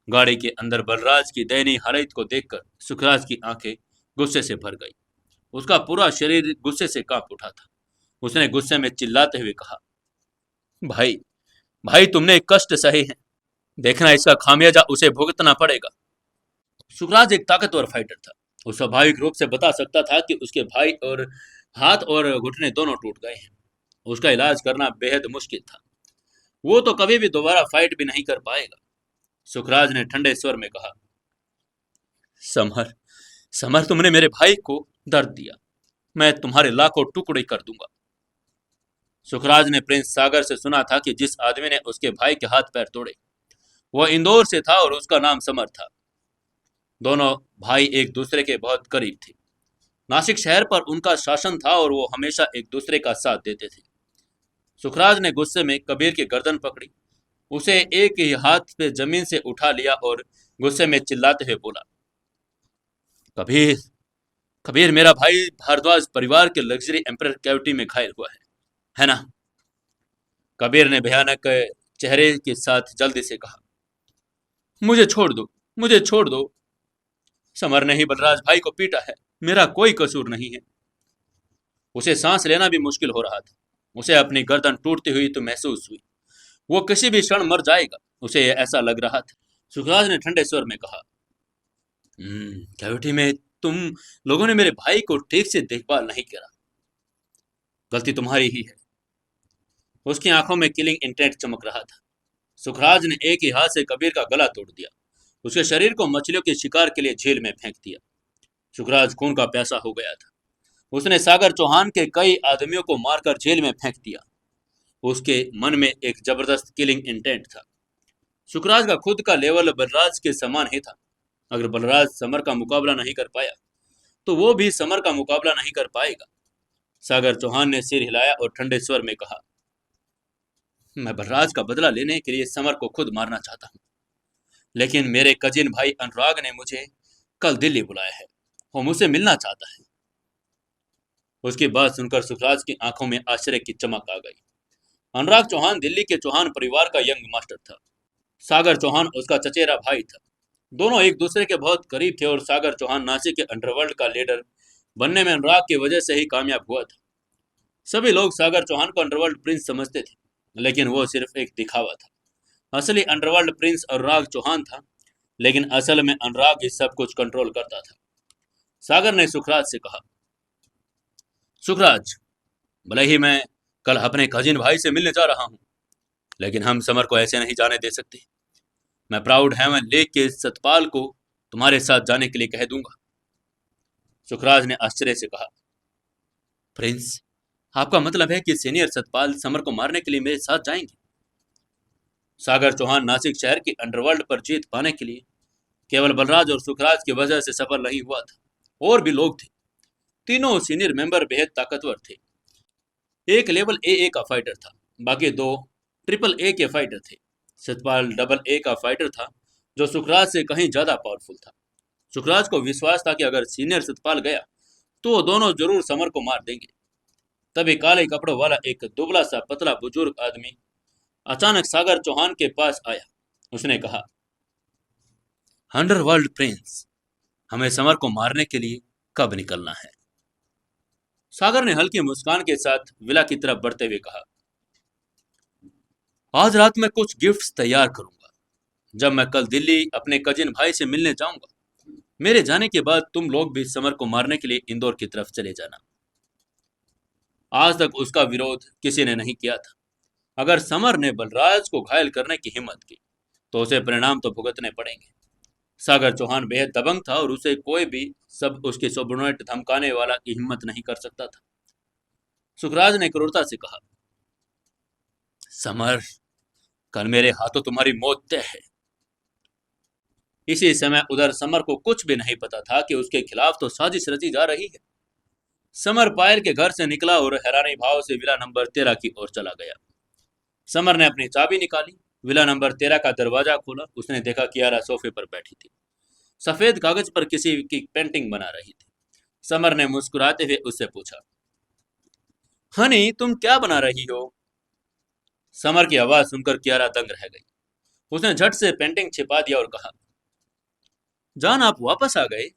[SPEAKER 1] गाड़ी के अंदर बलराज की दयनीय हालत को देखकर सुखराज की आंखें गुस्से से भर गई। उसका पूरा शरीर गुस्से से कांप उठा था। उसने गुस्से में चिल्लाते हुए कहा, भाई, भाई, तुमने कष्ट सहे हैं, देखना इसका खामियाजा उसे भुगतना पड़ेगा। सुखराज एक ताकतवर फाइटर था। वो स्वाभाविक रूप से बता सकता था कि उसके भाई और हाथ और घुटने दोनों टूट गए हैं। उसका इलाज करना बेहद मुश्किल था। वो तो कभी भी दोबारा फाइट भी नहीं कर पाएगा। सुखराज ने ठंडे स्वर में कहा, समर, समर, तुमने मेरे भाई को दर्द दिया, मैं तुम्हारे लाखों टुकड़े कर दूंगा। सुखराज ने प्रिंस सागर से सुना था कि जिस आदमी ने उसके भाई के हाथ पैर तोड़े वह इंदौर से था और उसका नाम समर था। दोनों भाई एक दूसरे के बहुत करीब थे। नासिक शहर पर उनका शासन था और वो हमेशा एक दूसरे का साथ देते थे। सुखराज ने गुस्से में कबीर की गर्दन पकड़ी, उसे एक ही हाथ पे जमीन से उठा लिया और गुस्से में चिल्लाते हुए बोला, कबीर, कबीर, मेरा भाई भारद्वाज परिवार के लग्जरी एम्पर कैविटी में घायल हुआ है ना? कबीर ने भयानक चेहरे के साथ जल्दी से कहा, मुझे छोड़ दो, मुझे छोड़ दो। समर ने ही बलराज भाई को पीटा है, मेरा कोई कसूर नहीं है। उसे सांस लेना भी मुश्किल हो रहा था। उसे अपनी गर्दन टूटती हुई तो महसूस हुई। वो किसी भी क्षण मर जाएगा, उसे ऐसा लग रहा था। सुखराज ने ठंडे स्वर में कहा, कैविटी में तुम लोगों ने मेरे भाई को ठीक से देखभाल नहीं करा, गलती तुम्हारी ही है। उसकी आंखों में किलिंग इंटेंट चमक रहा था। सुखराज ने एक ही हाथ से कबीर का गला तोड़ दिया, उसके शरीर को मछलियों के शिकार के लिए झील में फेंक दिया। सुखराज खून का प्यासा हो गया था। उसने सागर चौहान के कई आदमियों को मारकर जेल में फेंक दिया। उसके मन में एक जबरदस्त किलिंग इंटेंट था। सुखराज का खुद का लेवल बलराज के समान ही था। अगर बलराज समर का मुकाबला नहीं कर पाया तो वो भी समर का मुकाबला नहीं कर पाएगा। सागर चौहान ने सिर हिलाया और ठंडे स्वर में कहा, मैं बलराज का बदला लेने के लिए समर को खुद मारना चाहता हूँ, लेकिन मेरे कजिन भाई अनुराग ने मुझे कल दिल्ली बुलाया है। वो मुझसे मिलना चाहता है। उसकी बात सुनकर सुखराज की आंखों में आश्चर्य की चमक आ गई। अनुराग चौहान दिल्ली के चौहान परिवार का यंग मास्टर था। सागर चौहान उसका चचेरा भाई था। दोनों एक दूसरे के बहुत करीब थे और सागर चौहान नासिक के अंडरवर्ल्ड का लीडर बनने में अनुराग की वजह से ही कामयाब हुआ था। सभी लोग सागर चौहान को अंडरवर्ल्ड प्रिंस समझते थे, लेकिन वो सिर्फ एक दिखावा था। असली अंडरवर्ल्ड प्रिंस अनुराग चौहान था, लेकिन असल में अनुराग ही सब कुछ कंट्रोल करता था। सागर ने सुखराज से कहा, सुखराज, भले ही मैं कल अपने कजिन भाई से मिलने जा रहा हूं, लेकिन हम समर को ऐसे नहीं जाने दे सकते। मैं प्राउड हेवन लेक के सतपाल को तुम्हारे साथ जाने के लिए कह दूंगा। सुखराज ने आश्चर्य से कहा, प्रिंस, आपका मतलब है कि सीनियर सतपाल समर को मारने के लिए मेरे साथ जाएंगे? सागर चौहान नासिक शहर की अंडरवर्ल्ड पर जीत पाने के लिए केवल बलराज और सुखराज की वजह से सफल नहीं हुआ था। और भी लोग थे। तीनों सीनियर मेंबर बेहद ताकतवर थे। एक लेवल ए का फाइटर था, बाकी दो ट्रिपल ए के फाइटर थे। सतपाल डबल ए का फाइटर था, जो सुखराज से कहीं ज्यादा पावरफुल था। सुखराज को विश्वास था कि अगर सीनियर सतपाल गया तो वो दोनों जरूर समर को मार देंगे। तभी काले कपड़ों वाला एक दुबला सा पतला बुजुर्ग आदमी अचानक सागर चौहान के पास आया। उसने कहा, अंडरवर्ल्ड प्रिंस, हमें समर को मारने के लिए कब निकलना है? सागर ने हल्की मुस्कान के साथ विला की तरफ बढ़ते हुए कहा, आज रात मैं कुछ गिफ्ट्स तैयार करूंगा। जब मैं कल दिल्ली अपने कजिन भाई से मिलने जाऊंगा, मेरे जाने के बाद तुम लोग भी समर को मारने के लिए इंदौर की तरफ चले जाना। आज तक उसका विरोध किसी ने नहीं किया था। अगर समर ने बलराज को घायल करने की हिम्मत की तो उसे परिणाम तो भुगतने पड़ेंगे। सागर चौहान बेहद दबंग था और उसे कोई भी सब उसके सबोर्डिनेट धमकाने वाला की हिम्मत नहीं कर सकता था। सुखराज ने क्रूरता से कहा, समर, कल मेरे हाथों तुम्हारी मौत तय है। इसी समय उधर समर को कुछ भी नहीं पता था कि उसके खिलाफ तो साजिश रची जा रही है। समर पायल के घर से निकला और हैरानी भाव से विला नंबर 13 की ओर चला गया। समर ने अपनी चाबी निकाली, विला नंबर 13 का दरवाजा खोला। उसने देखा कियारा सोफे पर बैठी थी, सफेद कागज पर किसी की पेंटिंग बना रही थी। समर ने मुस्कुराते हुए उससे पूछा, हनी, तुम क्या बना रही हो? समर की आवाज सुनकर कियारा दंग रह गई। उसने झट से पेंटिंग छिपा दिया और कहा, जान, आप वापस आ गए?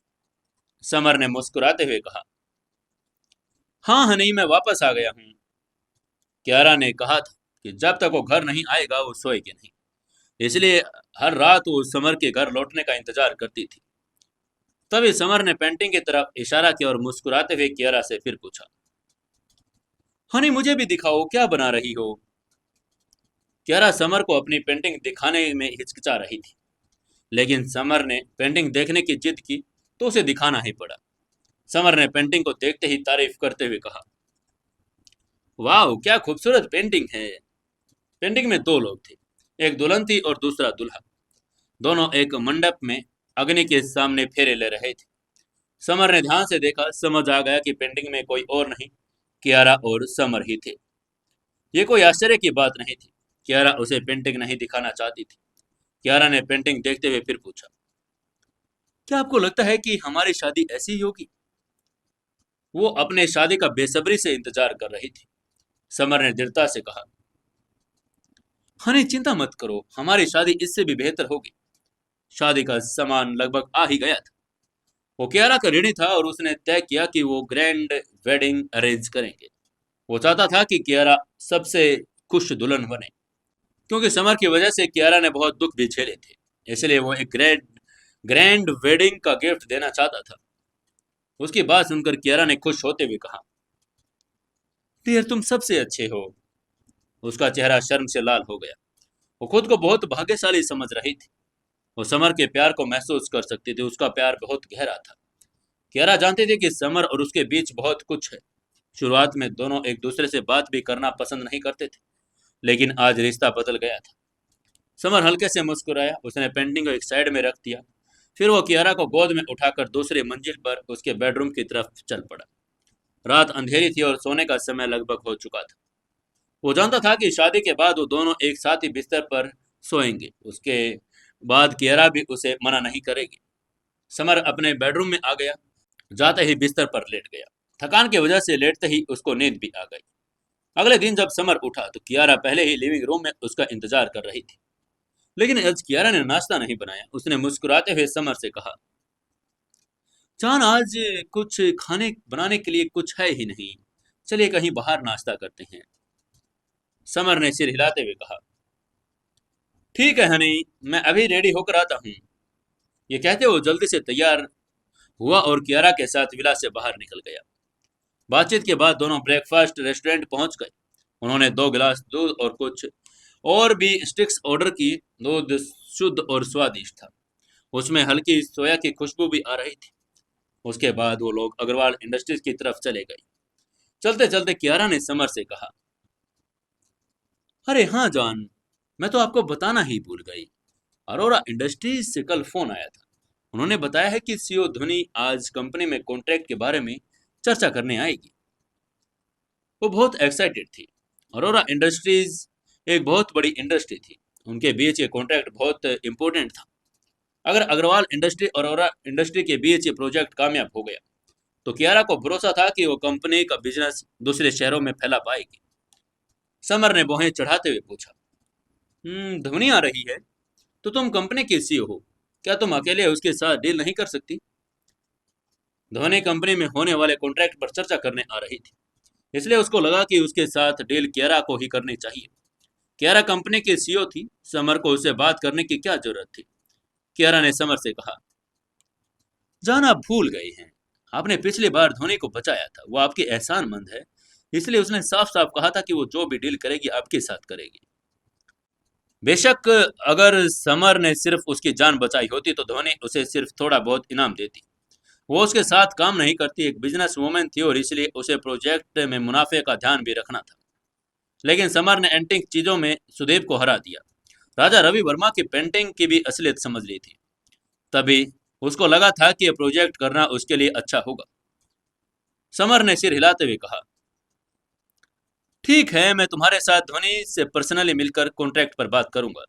[SPEAKER 1] समर ने मुस्कुराते हुए कहा, हाँ हनी, मैं वापस आ गया हूँ। कियारा ने कहा था कि जब तक वो घर नहीं आएगा वो सोएगी नहीं, इसलिए हर रात वो समर के घर लौटने का इंतजार करती थी। तभी समर ने पेंटिंग की तरफ इशारा किया और मुस्कुराते हुए कियारा से फिर पूछा, हनी, मुझे भी दिखाओ, क्या बना रही हो? कियारा समर को अपनी पेंटिंग दिखाने में हिचकिचा रही थी, लेकिन समर ने पेंटिंग देखने की जिद की तो उसे दिखाना ही पड़ा। समर ने पेंटिंग को देखते ही तारीफ करते हुए कहा, वाह, क्या खूबसूरत पेंटिंग है। पेंटिंग में दो लोग थे, एक दुल्हन थी और दूसरा दूल्हा। दोनों एक मंडप में अग्नि के सामने फेरे ले रहे थे। समर ने ध्यान से देखा, समझ आ गया कि पेंटिंग में कोई और नहीं, कियारा और समर ही थे। ये कोई आश्चर्य की बात नहीं थी। कियारा उसे पेंटिंग नहीं दिखाना चाहती थी। कियारा ने पेंटिंग देखते हुए फिर पूछा, क्या आपको लगता है कि हमारी शादी ऐसी ही होगी? वो अपने शादी का बेसब्री से इंतजार कर रही थी। समर ने दृढ़ता से कहा, हनी, चिंता मत करो, हमारी शादी इससे भी बेहतर होगी। शादी का सामान लगभग आ ही गया था। वो कियारा का ऋणी था और उसने तय किया कि वो ग्रैंड वेडिंग अरेंज करेंगे। वो चाहता था कि कियारा सबसे खुश दुल्हन बने, क्योंकि समर की वजह से कियारा ने बहुत दुख भी झेले थे। इसलिए वो एक ग्रैंड ग्रैंड वेडिंग का गिफ्ट देना चाहता था। उसकी बात सुनकर कियारा ने खुश होते हुए कहा, डियर, तुम सबसे अच्छे हो। उसका चेहरा शर्म से लाल हो गया। वो खुद को बहुत भाग्यशाली समझ रही थी। वो समर के प्यार को महसूस कर सकती थी। उसका प्यार बहुत गहरा था। कियारा जानती थी कि समर और उसके बीच बहुत कुछ है। शुरुआत में दोनों एक दूसरे से बात भी करना पसंद नहीं करते थे, लेकिन आज रिश्ता बदल गया था। समर हल्के से मुस्कुराया, उसने पेंटिंग को एक साइड में रख दिया। फिर वो कियारा को गोद में उठाकर दूसरी मंजिल पर उसके बेडरूम की तरफ चल पड़ा। रात अंधेरी थी और सोने का समय लगभग हो चुका था। वो जानता था कि शादी के बाद वो दोनों एक साथ ही बिस्तर पर सोएंगे। उसके बाद कियारा भी उसे मना नहीं करेगी। समर अपने बेडरूम में आ गया। जाते ही बिस्तर पर लेट गया। थकान की वजह से लेटते ही उसको नींद भी आ गई। अगले दिन जब समर उठा तो कियारा पहले ही लिविंग रूम में उसका इंतजार कर रही थी। लेकिन आज कियारा ने नाश्ता नहीं बनाया। उसने मुस्कुराते हुए समर से कहा, जान, आज कुछ खाने बनाने के लिए कुछ है ही नहीं। चलिए कहीं बाहर नाश्ता करते हैं। समर ने सिर हिलाते हुए कहा, ठीक है हनी, मैं अभी रेडी होकर आता हूँ। ये कहते वो जल्दी से तैयार हुआ और कियारा के साथ विला से बाहर निकल गया। बातचीत के बाद दोनों ब्रेकफास्ट रेस्टोरेंट पहुंच गए। उन्होंने 2 गिलास दूध और कुछ और भी स्टिक्स ऑर्डर की। दूध शुद्ध और स्वादिष्ट था। उसमें हल्की सोया की खुशबू भी आ रही थी। उसके बाद वो लोग अग्रवाल इंडस्ट्रीज की तरफ चले गए। चलते चलते कियारा ने समर से कहा, अरे हाँ जान, मैं तो आपको बताना ही भूल गई। अरोरा इंडस्ट्रीज से कल फोन आया था। उन्होंने बताया है कि सीईओ ध्वनि आज कंपनी में कॉन्ट्रैक्ट के बारे में चर्चा करने आएगी। वो बहुत एक्साइटेड थी। अरोरा इंडस्ट्रीज एक बहुत बड़ी इंडस्ट्री थी। उनके बीच ये कॉन्ट्रैक्ट बहुत इंपॉर्टेंट था। अगर अग्रवाल इंडस्ट्री और अरोरा इंडस्ट्री के बीच ये प्रोजेक्ट कामयाब हो गया तो कियारा को भरोसा था कि वो कंपनी का बिजनेस दूसरे शहरों में फैला पाएगी। समर ने बोहें चढ़ाते हुए पूछा, ध्वनि आ रही है तो तुम कंपनी की सीईओ हो, क्या तुम अकेले उसके साथ डील नहीं कर सकती? ध्वनि कंपनी में होने वाले कॉन्ट्रैक्ट पर चर्चा करने आ रही थी, इसलिए उसको लगा कि उसके साथ डील कियारा को ही करनी चाहिए। कियारा कंपनी की सीईओ थी। समर को उससे बात करने की क्या जरूरत थी? कियारा ने समर से कहा, जान, आप भूल गए हैं, आपने पिछली बार धोनी को बचाया था। वो आपकी एहसानमंद है, इसलिए उसने साफ साफ कहा था कि वो जो भी डील करेगी आपके साथ करेगी। बेशक अगर समर ने सिर्फ उसकी जान बचाई होती तो धोनी उसे सिर्फ थोड़ा बहुत इनाम देती। वो उसके साथ काम नहीं करती। एक बिजनेस वूमेन थी और इसलिए उसे प्रोजेक्ट में मुनाफे का ध्यान भी रखना था। लेकिन समर ने एंटिक चीजों में सुदेव को हरा दिया। राजा रवि वर्मा की पेंटिंग की भी असलियत समझ ली थी। तभी उसको लगा था कि यह प्रोजेक्ट करना उसके लिए अच्छा होगा। समर ने सिर हिलाते हुए कहा, ठीक है, मैं तुम्हारे साथ धोनी से पर्सनली मिलकर कॉन्ट्रैक्ट पर बात करूंगा।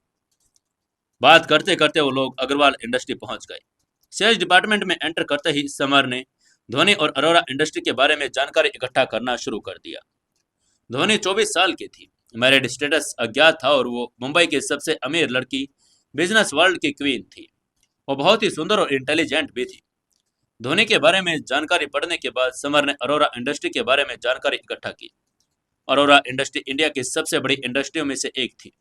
[SPEAKER 1] बात करते करते वो लोग अग्रवाल इंडस्ट्री पहुंच गए। सेल्स डिपार्टमेंट में एंटर करते ही समर ने धोनी और अरोरा इंडस्ट्री के बारे में जानकारी इकट्ठा करना शुरू कर दिया। धोनी 24 साल की थी। मैरिड स्टेटस अज्ञात था और वो मुंबई की सबसे अमीर लड़की, बिजनेस वर्ल्ड की क्वीन थी। वो बहुत ही सुंदर और इंटेलिजेंट भी थी। धोनी के बारे में जानकारी पढ़ने के बाद समर ने अरोरा इंडस्ट्री के बारे में जानकारी इकट्ठा की। अरोरा इंडस्ट्री इंडिया की सबसे बड़ी इंडस्ट्रियों में से एक थी।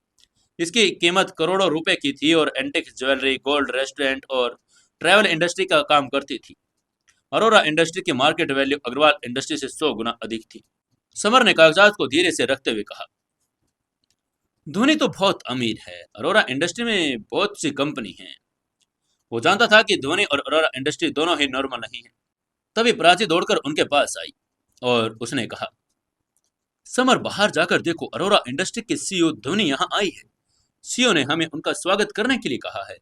[SPEAKER 1] इसकी कीमत करोड़ों रुपए की थी और एंटिक ज्वेलरी, गोल्ड, रेस्टोरेंट और ट्रैवल इंडस्ट्री का काम करती थी। अरोरा इंडस्ट्री की मार्केट वैल्यू अग्रवाल इंडस्ट्री से 100 गुना अधिक थी। समर ने कागजात को धीरे से रखते हुए कहा, धोनी तो बहुत अमीर है, अरोरा इंडस्ट्री में बहुत सी कंपनी है। वो जानता था कि धोनी और अरोरा इंडस्ट्री दोनों ही नॉर्मल नहीं है। तभी प्राची दौड़कर उनके पास आई और उसने कहा, समर, बाहर जाकर देखो, अरोरा इंडस्ट्री के सीईओ धोनी यहाँ आई है। सीईओ ने हमें उनका स्वागत करने के लिए कहा है।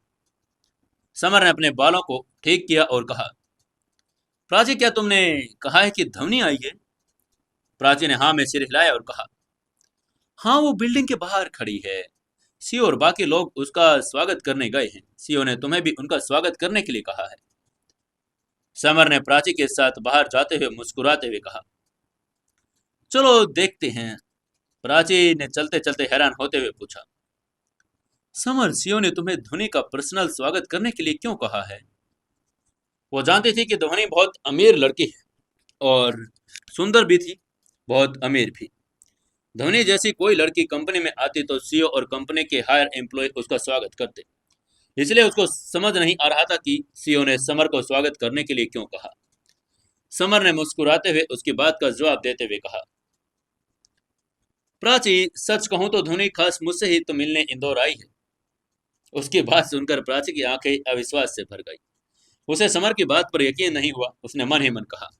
[SPEAKER 1] समर ने अपने बालों को ठीक किया और कहा, प्राची, क्या तुमने कहा है कि धोनी आई है? प्राची ने हाँ में सिर हिलाया और कहा, हाँ, वो बिल्डिंग के बाहर खड़ी है। सीईओ और बाकी लोग उसका स्वागत करने गए हैं। सीईओ ने तुम्हें भी उनका स्वागत करने के लिए कहा है। समर ने प्राची के साथ बाहर जाते हुए मुस्कुराते हुए कहा, चलो देखते हैं। प्राची ने चलते चलते हैरान होते हुए पूछा, समर, सीईओ ने तुम्हें धोनी का पर्सनल स्वागत करने के लिए क्यों कहा है? वो जानती थी कि धोनी बहुत अमीर लड़की है और सुंदर भी थी, बहुत अमीर भी। धोनी जैसी कोई लड़की कंपनी में आती तो सीईओ और कंपनी के हायर एम्प्लॉय उसका स्वागत करते। इसलिए उसको समझ नहीं आ रहा था कि सीईओ ने समर को स्वागत करने के लिए क्यों कहा। समर ने मुस्कुराते हुए उसकी बात का जवाब देते हुए कहा, प्राची, सच कहूं तो धोनी खास मुझसे ही तो मिलने इंदौर आई है। उसकी बात सुनकर प्राची की आंखें अविश्वास से भर गई। उसे समर की बात पर यकीन नहीं हुआ। उसने मन ही मन कहा,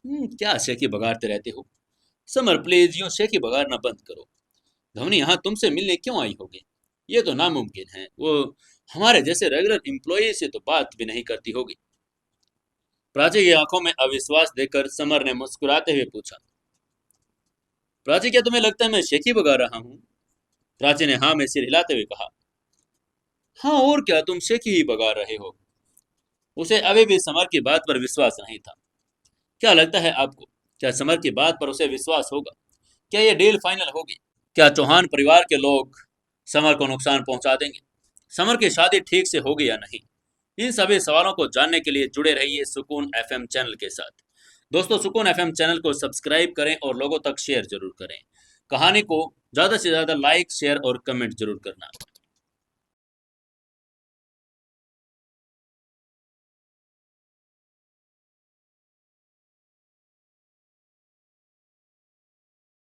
[SPEAKER 1] क्या शेखी बगाड़ते रहते हो? समर प्लीज यूं शेखी बगाड़ना बंद करो। धवनी यहाँ तुमसे मिलने क्यों आई होगी? ये तो नामुमकिन है। वो हमारे जैसे रेगुलर एम्प्लॉय से तो बात भी नहीं करती होगी। प्राची की आंखों में अविश्वास देखकर समर ने मुस्कुराते हुए पूछा, प्राची क्या तुम्हें लगता है मैं शेखी बगा रहा हूँ? प्राची ने हाँ में सिर हिलाते हुए कहा, हाँ और क्या, तुम शेखी ही बगा रहे हो। उसे अभी भी समर की बात पर विश्वास नहीं था। क्या लगता है आपको, क्या समर की बात पर उसे विश्वास होगा? क्या ये डील फाइनल होगी? क्या चौहान परिवार के लोग समर को नुकसान पहुंचा देंगे? समर की शादी ठीक से होगी या नहीं? इन सभी सवालों को जानने के लिए जुड़े रहिए सुकून एफएम चैनल के साथ। दोस्तों, सुकून एफएम चैनल को सब्सक्राइब करें और लोगों तक शेयर जरूर करें। कहानी को ज्यादा से ज्यादा लाइक, शेयर और कमेंट जरूर करना।